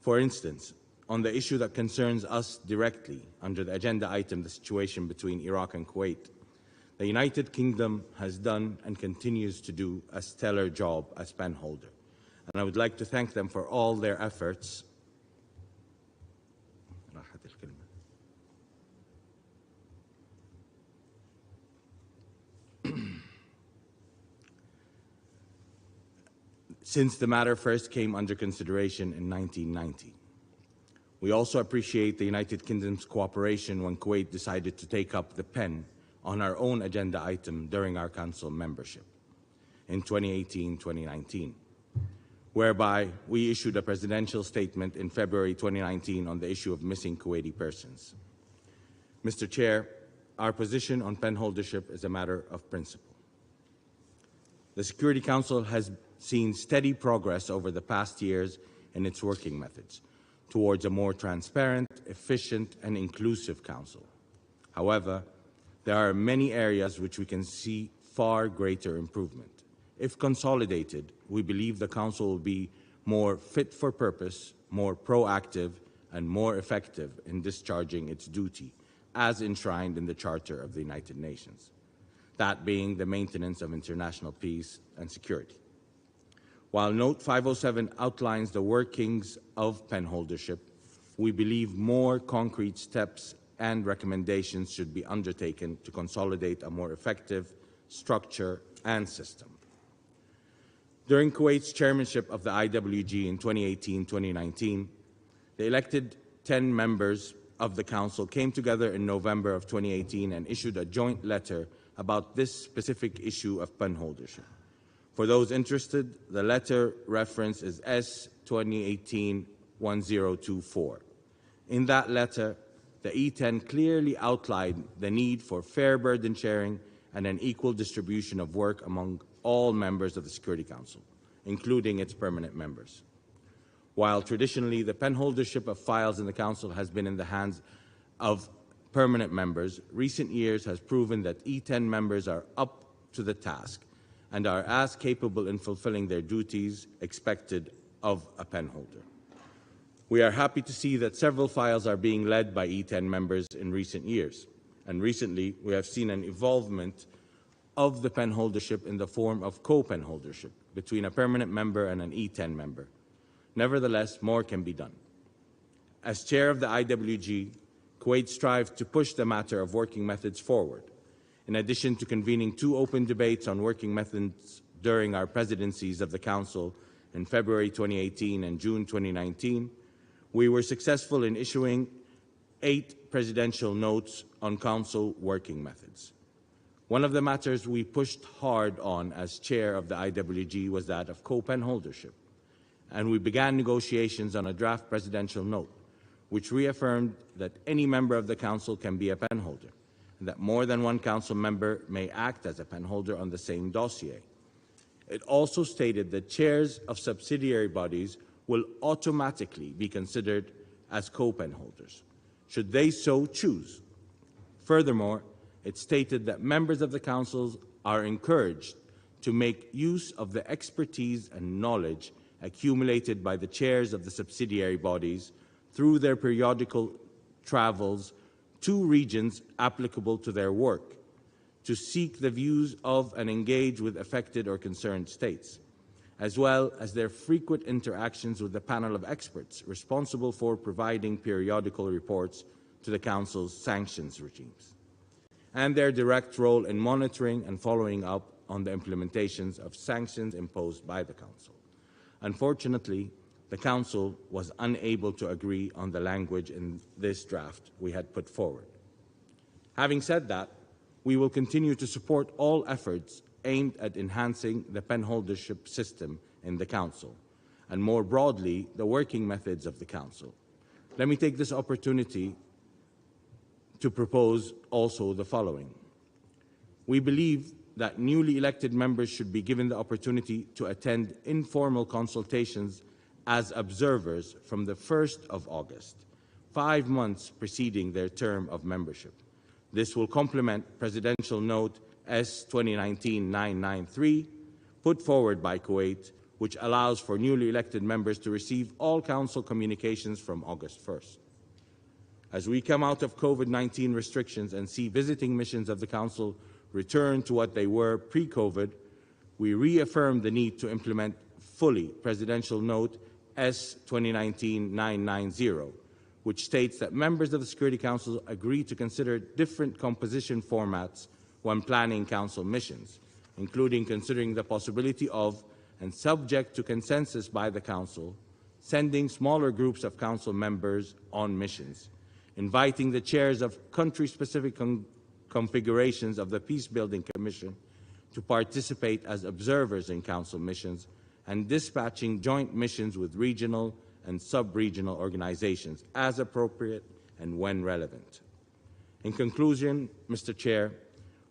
For instance, on the issue that concerns us directly under the agenda item, the situation between Iraq and Kuwait, The United Kingdom has done and continues to do a stellar job as penholder, and I would like to thank them for all their efforts. Since the matter first came under consideration in 1990. We also appreciate the United Kingdom's cooperation when Kuwait decided to take up the pen on our own agenda item during our Council membership in 2018-2019, whereby we issued a presidential statement in February 2019 on the issue of missing Kuwaiti persons. Mr. Chair, our position on penholdership is a matter of principle. The Security Council has seen steady progress over the past years in its working methods towards a more transparent, efficient, and inclusive council. However, there are many areas which we can see far greater improvement. If consolidated, we believe the council will be more fit for purpose, more proactive, and more effective in discharging its duty as enshrined in the Charter of the United Nations, that being the maintenance of international peace and security. While Note 507 outlines the workings of penholdership, we believe more concrete steps and recommendations should be undertaken to consolidate a more effective structure and system. During Kuwait's chairmanship of the IWG in 2018-2019, the elected 10 members of the Council came together in November of 2018 and issued a joint letter about this specific issue of penholdership. For those interested, the letter reference is S 2018-1024. In that letter, the E10 clearly outlined the need for fair burden sharing and an equal distribution of work among all members of the Security Council, including its permanent members. While traditionally the penholdership of files in the Council has been in the hands of permanent members, recent years has proven that E10 members are up to the task and are as capable in fulfilling their duties expected of a penholder. We are happy to see that several files are being led by E10 members in recent years, and recently we have seen an evolvement of the penholdership in the form of co-penholdership between a permanent member and an E10 member. Nevertheless, more can be done. As chair of the IWG, Kuwait strives to push the matter of working methods forward. In addition to convening 2 open debates on working methods during our presidencies of the Council in February 2018 and June 2019, we were successful in issuing 8 presidential notes on Council working methods. One of the matters we pushed hard on as chair of the IWG was that of co-penholdership, and we began negotiations on a draft presidential note, which reaffirmed that any member of the Council can be a penholder, and that more than one Council member may act as a penholder on the same dossier. It also stated that chairs of subsidiary bodies will automatically be considered as co-penholders, should they so choose. Furthermore, it stated that members of the Councils are encouraged to make use of the expertise and knowledge accumulated by the chairs of the subsidiary bodies through their periodical travels to regions applicable to their work, to seek the views of and engage with affected or concerned states, as well as their frequent interactions with the panel of experts responsible for providing periodical reports to the Council's sanctions regimes, and their direct role in monitoring and following up on the implementations of sanctions imposed by the Council. Unfortunately, the Council was unable to agree on the language in this draft we had put forward. Having said that, we will continue to support all efforts aimed at enhancing the penholdership system in the Council, and more broadly, the working methods of the Council. Let me take this opportunity to propose also the following. We believe that newly elected members should be given the opportunity to attend informal consultations as observers from the 1st of August, 5 months preceding their term of membership. This will complement Presidential Note S 2019-993, put forward by Kuwait, which allows for newly elected members to receive all Council communications from August 1st. As we come out of COVID-19 restrictions and see visiting missions of the Council return to what they were pre-COVID, we reaffirm the need to implement fully Presidential Note S 2019-990, which states that members of the Security Council agree to consider different composition formats when planning Council missions, including considering the possibility of, and subject to consensus by the Council, sending smaller groups of Council members on missions, inviting the chairs of country-specific configurations of the Peace-Building Commission to participate as observers in Council missions, and dispatching joint missions with regional and sub-regional organizations as appropriate and when relevant. In conclusion, Mr. Chair,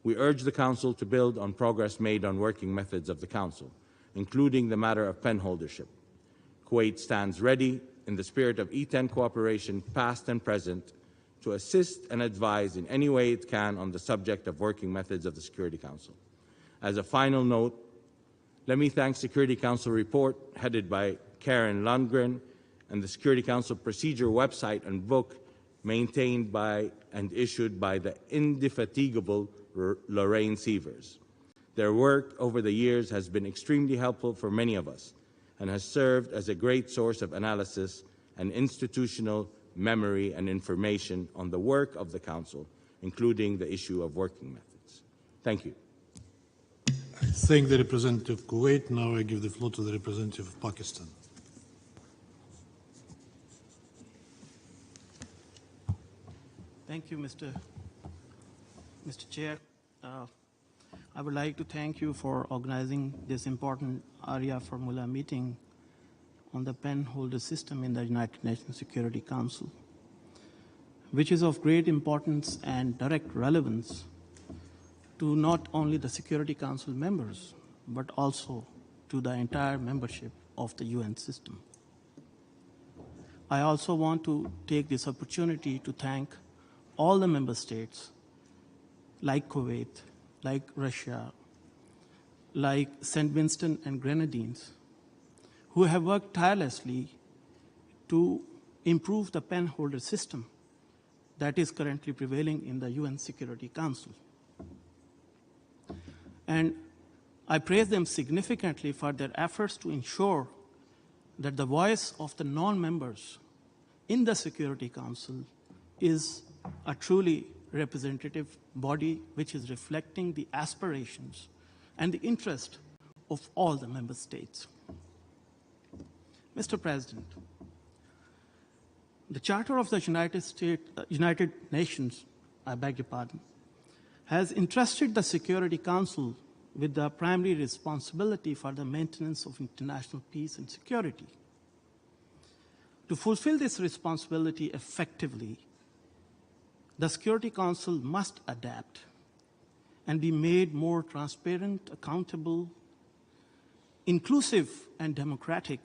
we urge the Council to build on progress made on working methods of the Council, including the matter of penholdership. Kuwait stands ready, in the spirit of E10 cooperation, past and present, to assist and advise in any way it can on the subject of working methods of the Security Council. As a final note, let me thank Security Council report headed by Karen Lundgren and the Security Council procedure website and book maintained by and issued by the indefatigable Lorraine Sievers. Their work over the years has been extremely helpful for many of us and has served as a great source of analysis and institutional memory and information on the work of the Council, including the issue of working methods. Thank you. I thank the representative of Kuwait. Now I give the floor to the representative of Pakistan. Thank you, Mr. Chair. I would like to thank you for organizing this important ARIA Formula meeting on the penholder system in the United Nations Security Council, which is of great importance and direct relevance to not only the Security Council members, but also to the entire membership of the UN system. I also want to take this opportunity to thank all the member states, like Kuwait, like Russia, like St. Vincent and Grenadines, who have worked tirelessly to improve the penholder system that is currently prevailing in the UN Security Council. And I praise them significantly for their efforts to ensure that the voice of the non-members in the Security Council is a truly representative body which is reflecting the aspirations and the interest of all the member states. Mr. President, the Charter of the United Nations, I beg your pardon, has entrusted the Security Council with the primary responsibility for the maintenance of international peace and security. To fulfill this responsibility effectively, the Security Council must adapt and be made more transparent, accountable, inclusive, and democratic,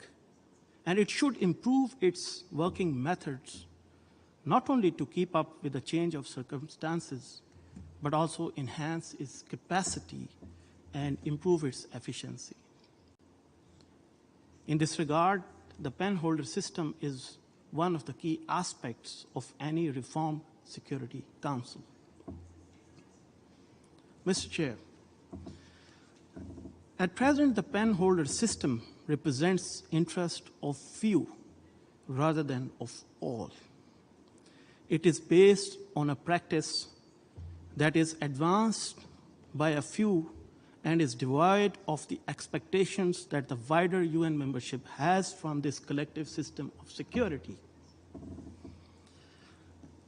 and it should improve its working methods, not only to keep up with the change of circumstances, but also enhance its capacity and improve its efficiency. In this regard, the penholder system is one of the key aspects of any reformed Security Council. Mr. Chair, at present, the penholder system represents interest of few rather than of all. It is based on a practice that is advanced by a few and is devoid of the expectations that the wider UN membership has from this collective system of security.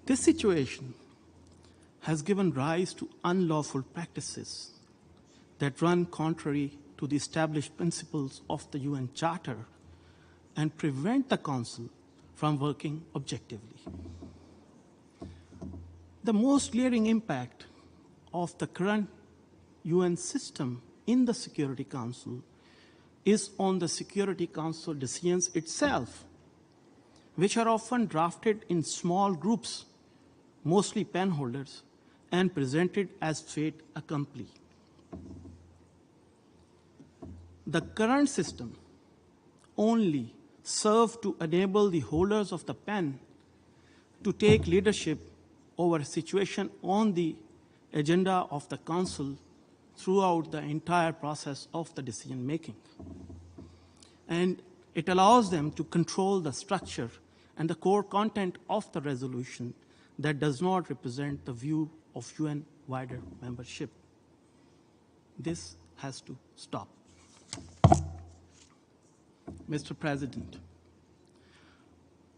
This situation has given rise to unlawful practices that run contrary to the established principles of the UN Charter and prevent the Council from working objectively. The most glaring impact of the current UN system in the Security Council is on the Security Council decisions itself, which are often drafted in small groups, mostly penholders, and presented as fait accompli. The current system only serves to enable the holders of the pen to take leadership over a situation on the agenda of the Council throughout the entire process of the decision making. And it allows them to control the structure and the core content of the resolution that does not represent the view of UN wider membership. This has to stop. Mr. President,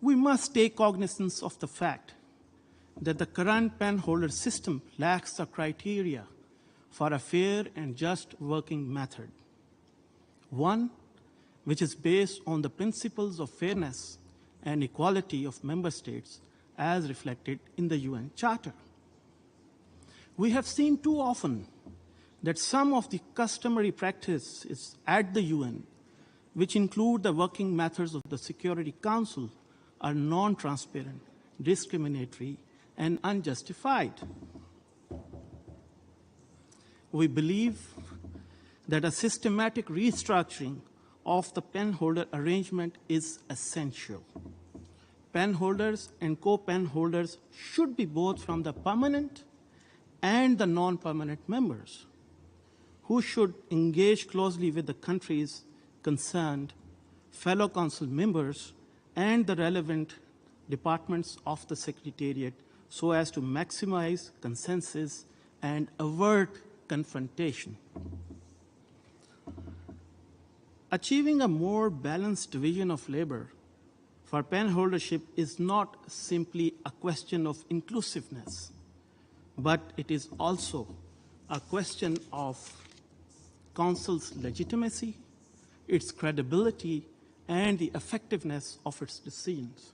we must take cognizance of the fact that the current penholder system lacks the criteria for a fair and just working method. One which is based on the principles of fairness and equality of member states as reflected in the UN Charter. We have seen too often that some of the customary practices at the UN, which include the working methods of the Security Council, are non-transparent, discriminatory, and unjustified. We believe that a systematic restructuring of the penholder arrangement is essential. Penholders and co-penholders should be both from the permanent and the non-permanent members, who should engage closely with the countries concerned, fellow council members, and the relevant departments of the Secretariat so as to maximize consensus and avert confrontation. Achieving a more balanced division of labor for penholdership is not simply a question of inclusiveness, but it is also a question of Council's legitimacy, its credibility, and the effectiveness of its decisions.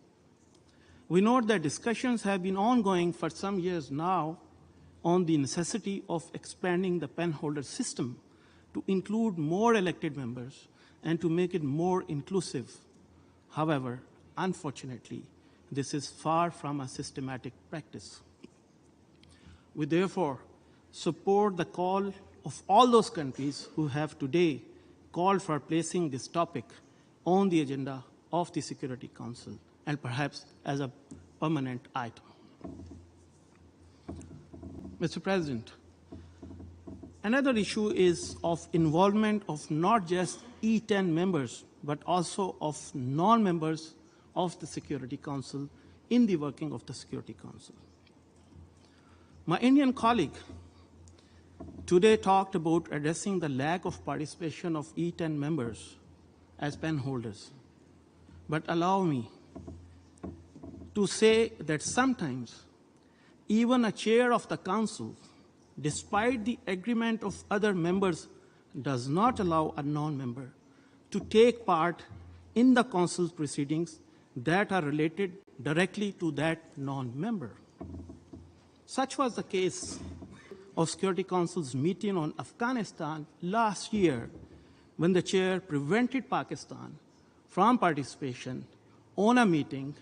We note that discussions have been ongoing for some years now on the necessity of expanding the penholder system to include more elected members and to make it more inclusive. However, unfortunately, this is far from a systematic practice. We therefore support the call of all those countries who have today called for placing this topic on the agenda of the Security Council and perhaps as a permanent item. Mr. President, another issue is of involvement of not just E10 members, but also of non-members of the Security Council in the working of the Security Council. My Indian colleague today talked about addressing the lack of participation of E10 members as penholders. But allow me to say that sometimes even a chair of the council, despite the agreement of other members, does not allow a non-member to take part in the council's proceedings that are related directly to that non-member. Such was the case of Security Council's meeting on Afghanistan last year, when the chair prevented Pakistan from participation on a meeting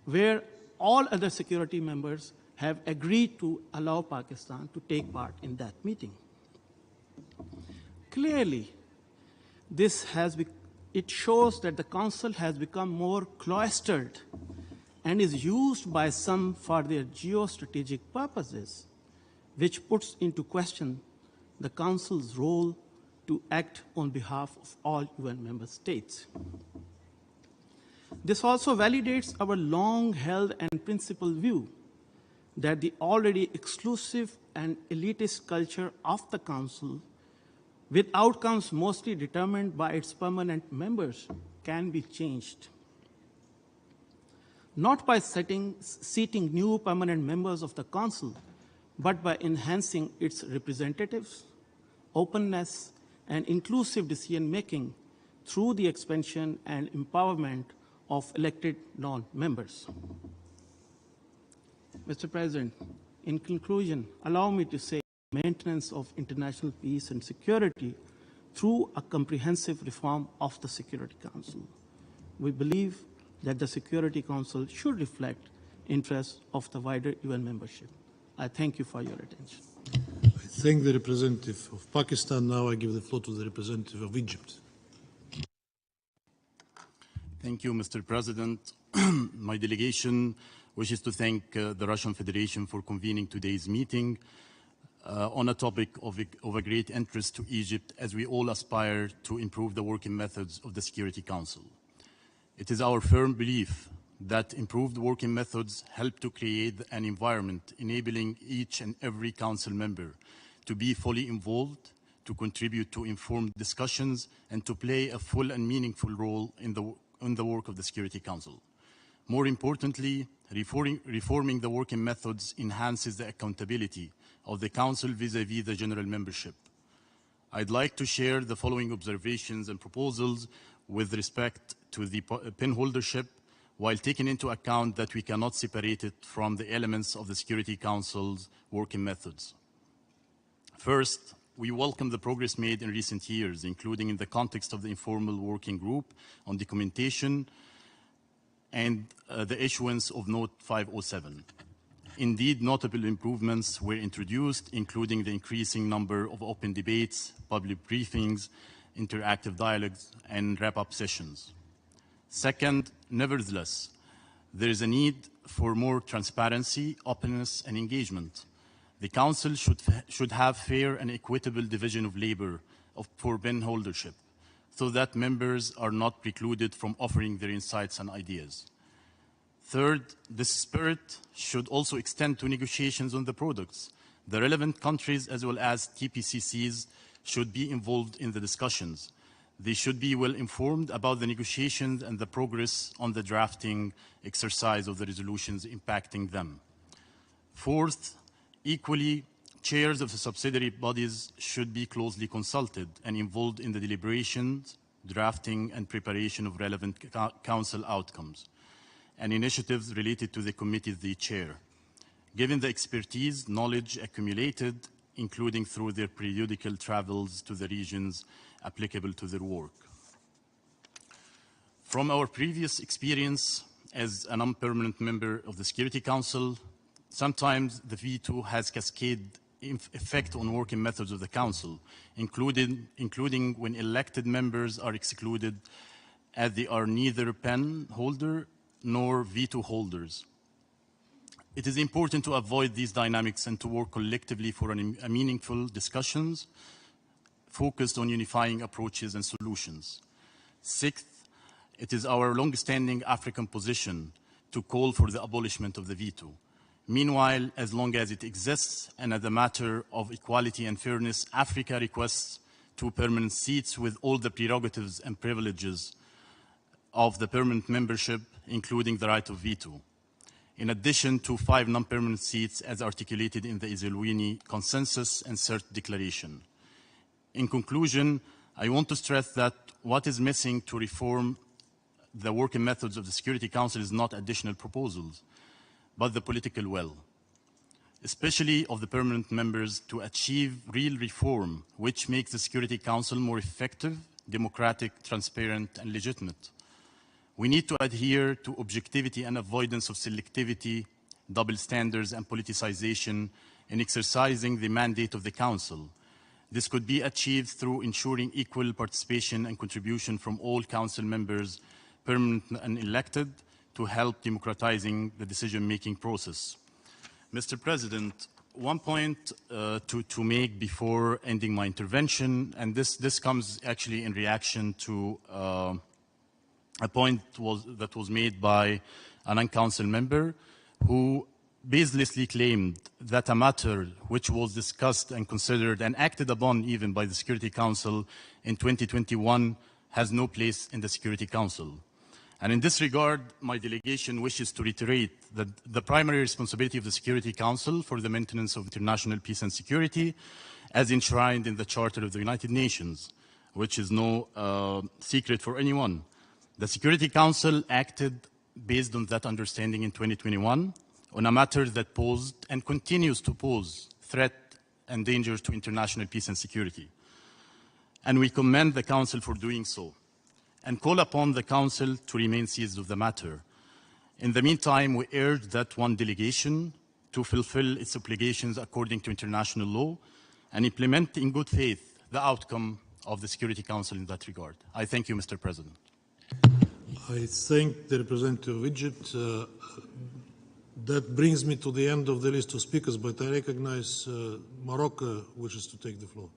where all other security members have agreed to allow Pakistan to take part in that meeting. Clearly, it shows that the Council has become more cloistered and is used by some for their geostrategic purposes, which puts into question the Council's role to act on behalf of all UN member states. This also validates our long-held and principled view that the already exclusive and elitist culture of the Council, with outcomes mostly determined by its permanent members, can be changed. Not by seating new permanent members of the Council, but by enhancing its representatives, openness, and inclusive decision-making through the expansion and empowerment of elected non-members. Mr. President, in conclusion, allow me to say maintenance of international peace and security through a comprehensive reform of the Security Council. We believe that the Security Council should reflect interests of the wider UN membership. I thank you for your attention. I thank the representative of Pakistan. Now I give the floor to the representative of Egypt. Thank you, Mr. President. My delegation wishes to thank the Russian Federation for convening today's meeting. on a topic of a great interest to Egypt, as we all aspire to improve the working methods of the Security Council. It is our firm belief that improved working methods help to create an environment enabling each and every Council member to be fully involved, to contribute to informed discussions, and to play a full and meaningful role in the work of the Security Council. More importantly, reforming the working methods enhances the accountability of the Council vis-à-vis the general membership. I'd like to share the following observations and proposals with respect to the pen holdership, while taking into account that we cannot separate it from the elements of the Security Council's working methods. First, we welcome the progress made in recent years, including in the context of the informal working group on documentation and the issuance of Note 507. Indeed, notable improvements were introduced, including the increasing number of open debates, public briefings, interactive dialogues, and wrap-up sessions. Second, nevertheless, there is a need for more transparency, openness, and engagement. The Council should have fair and equitable division of labor for pen holdership, so that members are not precluded from offering their insights and ideas. Third, this spirit should also extend to negotiations on the products. The relevant countries as well as TPCCs should be involved in the discussions. They should be well informed about the negotiations and the progress on the drafting exercise of the resolutions impacting them. Fourth, equally, chairs of the subsidiary bodies should be closely consulted and involved in the deliberations, drafting, and preparation of relevant Council outcomes and initiatives related to the committees they chair, given the expertise, knowledge accumulated, including through their periodical travels to the regions applicable to their work. From our previous experience as a non-permanent member of the Security Council, sometimes the veto has cascade effect on working methods of the Council, including when elected members are excluded as they are neither pen holder nor veto holders. It is important to avoid these dynamics and to work collectively for a meaningful discussions focused on unifying approaches and solutions. Sixth, it is our long-standing African position to call for the abolishment of the veto. Meanwhile, as long as it exists and as a matter of equality and fairness, Africa requests 2 permanent seats with all the prerogatives and privileges of the permanent membership, including the right of veto, in addition to 5 non-permanent seats as articulated in the Isilwini Consensus and CERT Declaration. In conclusion, I want to stress that what is missing to reform the working methods of the Security Council is not additional proposals, but the political will, especially of the permanent members, to achieve real reform, which makes the Security Council more effective, democratic, transparent, and legitimate. We need to adhere to objectivity and avoidance of selectivity, double standards, and politicization in exercising the mandate of the Council. This could be achieved through ensuring equal participation and contribution from all Council members, permanent and elected, to help democratizing the decision-making process. Mr. President, one point to make before ending my intervention, and this comes actually in reaction to a point that was made by an non-council member who baselessly claimed that a matter which was discussed and considered and acted upon even by the Security Council in 2021 has no place in the Security Council. And in this regard, my delegation wishes to reiterate that the primary responsibility of the Security Council for the maintenance of international peace and security, as enshrined in the Charter of the United Nations, which is no secret for anyone. The Security Council acted based on that understanding in 2021 on a matter that posed and continues to pose threat and danger to international peace and security. And we commend the Council for doing so and call upon the Council to remain seized of the matter. In the meantime, we urge that one delegation to fulfill its obligations according to international law and implement in good faith the outcome of the Security Council in that regard. I thank you, Mr. President. I thank the representative of Egypt. That brings me to the end of the list of speakers, but I recognize Morocco wishes to take the floor.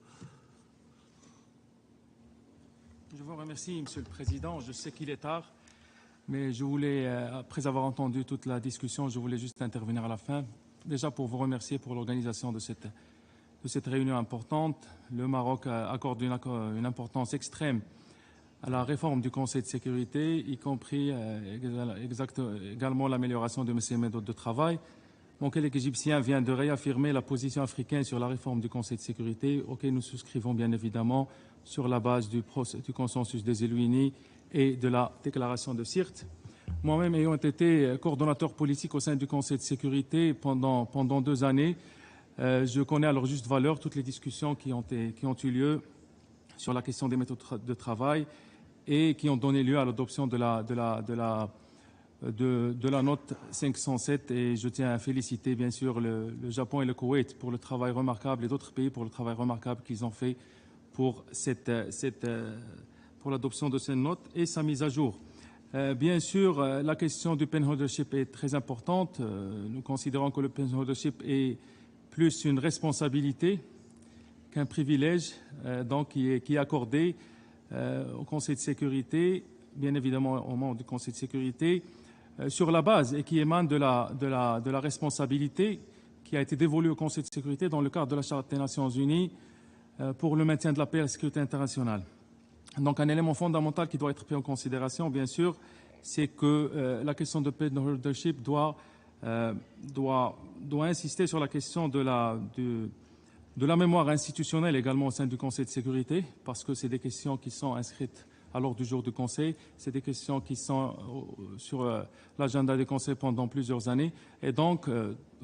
Je vous remercie, Monsieur le Président. Je sais qu'il est tard, mais je voulais, après avoir entendu toute la discussion, je voulais juste intervenir à la fin. Déjà pour vous remercier pour l'organisation de cette réunion importante. Le Maroc accorde une importance extrême à la réforme du Conseil de sécurité, y compris également l'amélioration de ses méthodes de travail. Mon collègue égyptien vient de réaffirmer la position africaine sur la réforme du Conseil de sécurité, auquel nous souscrivons bien évidemment sur la base du consensus des élus unis et de la déclaration de Sirte. Moi-même ayant été coordonnateur politique au sein du Conseil de sécurité pendant 2 années, je connais à leur juste valeur toutes les discussions qui ont eu lieu sur la question des méthodes de travail et qui ont donné lieu à l'adoption de la note 507. Et je tiens à féliciter bien sûr le Japon et le Koweït pour le travail remarquable et d'autres pays pour le travail remarquable qu'ils ont fait pour l'adoption de cette note et sa mise à jour. Bien sûr, la question du penholdership est très importante. Nous considérons que le penholdership est plus une responsabilité qu'un privilège donc qui est accordé au Conseil de sécurité, bien évidemment aux membres du Conseil de sécurité, sur la base et qui émane de la responsabilité qui a été dévolue au Conseil de sécurité dans le cadre de la Charte des Nations Unies pour le maintien de la paix et la sécurité internationale. Donc un élément fondamental qui doit être pris en considération, bien sûr, c'est que la question de penholdership doit insister sur la question de la mémoire institutionnelle également au sein du Conseil de sécurité, parce que c'est des questions qui sont inscrites à l'ordre du jour du Conseil, c'est des questions qui sont sur l'agenda du Conseil pendant plusieurs années. Et donc,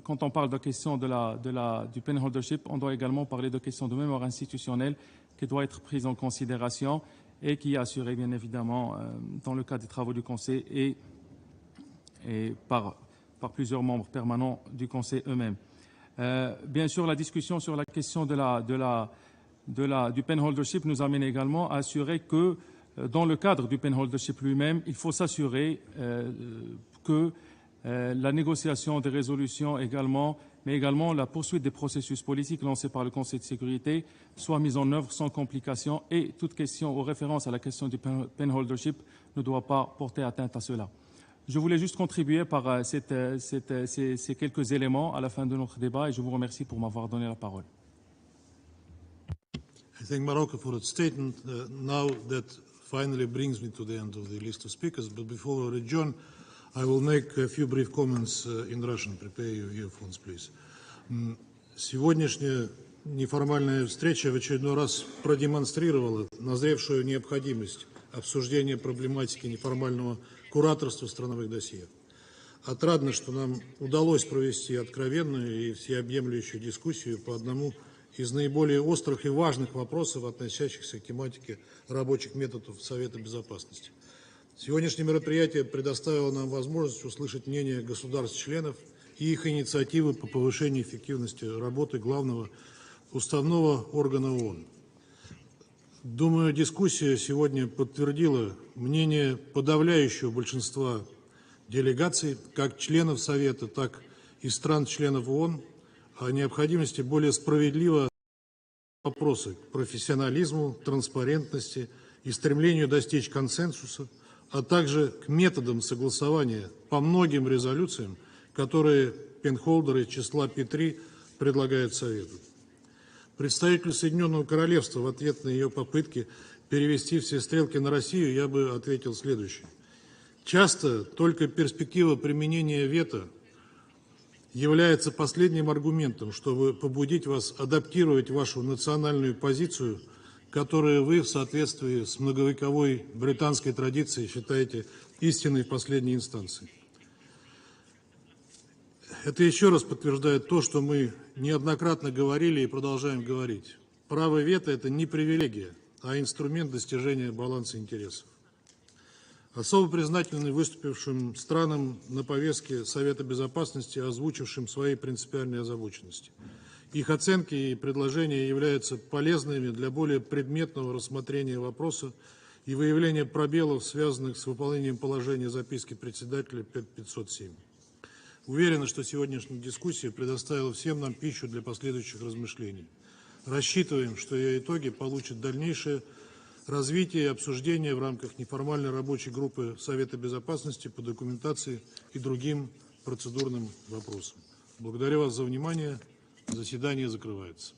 quand on parle de la question du penholdership, on doit également parler de questions de mémoire institutionnelle qui doit être prise en considération et qui est assurée, bien évidemment, dans le cadre des travaux du Conseil et par plusieurs membres permanents du Conseil eux-mêmes. Bien sûr, la discussion sur la question du penholdership nous amène également à assurer que, dans le cadre du penholdership lui-même, il faut s'assurer que la négociation des résolutions également, mais également la poursuite des processus politiques lancés par le Conseil de sécurité soit mise en œuvre sans complication et toute question ou référence à la question du penholdership ne doit pas porter atteinte à cela. Je voulais juste contribuer par ces quelques éléments à la fin de notre débat et je vous remercie pour m'avoir donné la parole. I thank Morocco for its statement. Now that finally brings me to the end of the list of speakers, but before we adjourn, I will make a few brief comments in Russian. Prepare your earphones, please. Сегодняшняя неформальная встреча в очередной раз продемонстрировала назревшую необходимость обсуждения проблематики неформального кураторства страновых досье. Отрадно, что нам удалось провести откровенную и всеобъемлющую дискуссию по одному из наиболее острых и важных вопросов, относящихся к тематике рабочих методов Совета безопасности. Сегодняшнее мероприятие предоставило нам возможность услышать мнение государств-членов и их инициативы по повышению эффективности работы главного уставного органа ООН. Думаю, дискуссия сегодня подтвердила мнение подавляющего большинства делегаций, как членов Совета, так и стран-членов ООН, о необходимости более справедливо вопросы к профессионализму, транспарентности и стремлению достичь консенсуса, а также к методам согласования по многим резолюциям, которые пенхолдеры числа P3 предлагают Совету. Представителю Соединенного Королевства в ответ на ее попытки перевести все стрелки на Россию я бы ответил следующее. Часто только перспектива применения вето является последним аргументом, чтобы побудить вас адаптировать вашу национальную позицию, которую вы в соответствии с многовековой британской традицией считаете истинной в последней инстанции. Это еще раз подтверждает то, что мы неоднократно говорили и продолжаем говорить. Право вето – это не привилегия, а инструмент достижения баланса интересов. Особо признательны выступившим странам на повестке Совета безопасности, озвучившим свои принципиальные озабоченности. Их оценки и предложения являются полезными для более предметного рассмотрения вопроса и выявления пробелов, связанных с выполнением положения записки председателя 507. Уверены, что сегодняшняя дискуссия предоставила всем нам пищу для последующих размышлений. Рассчитываем, что ее итоги получат дальнейшее развитие и обсуждение в рамках неформальной рабочей группы Совета безопасности по документации и другим процедурным вопросам. Благодарю вас за внимание. Заседание закрывается.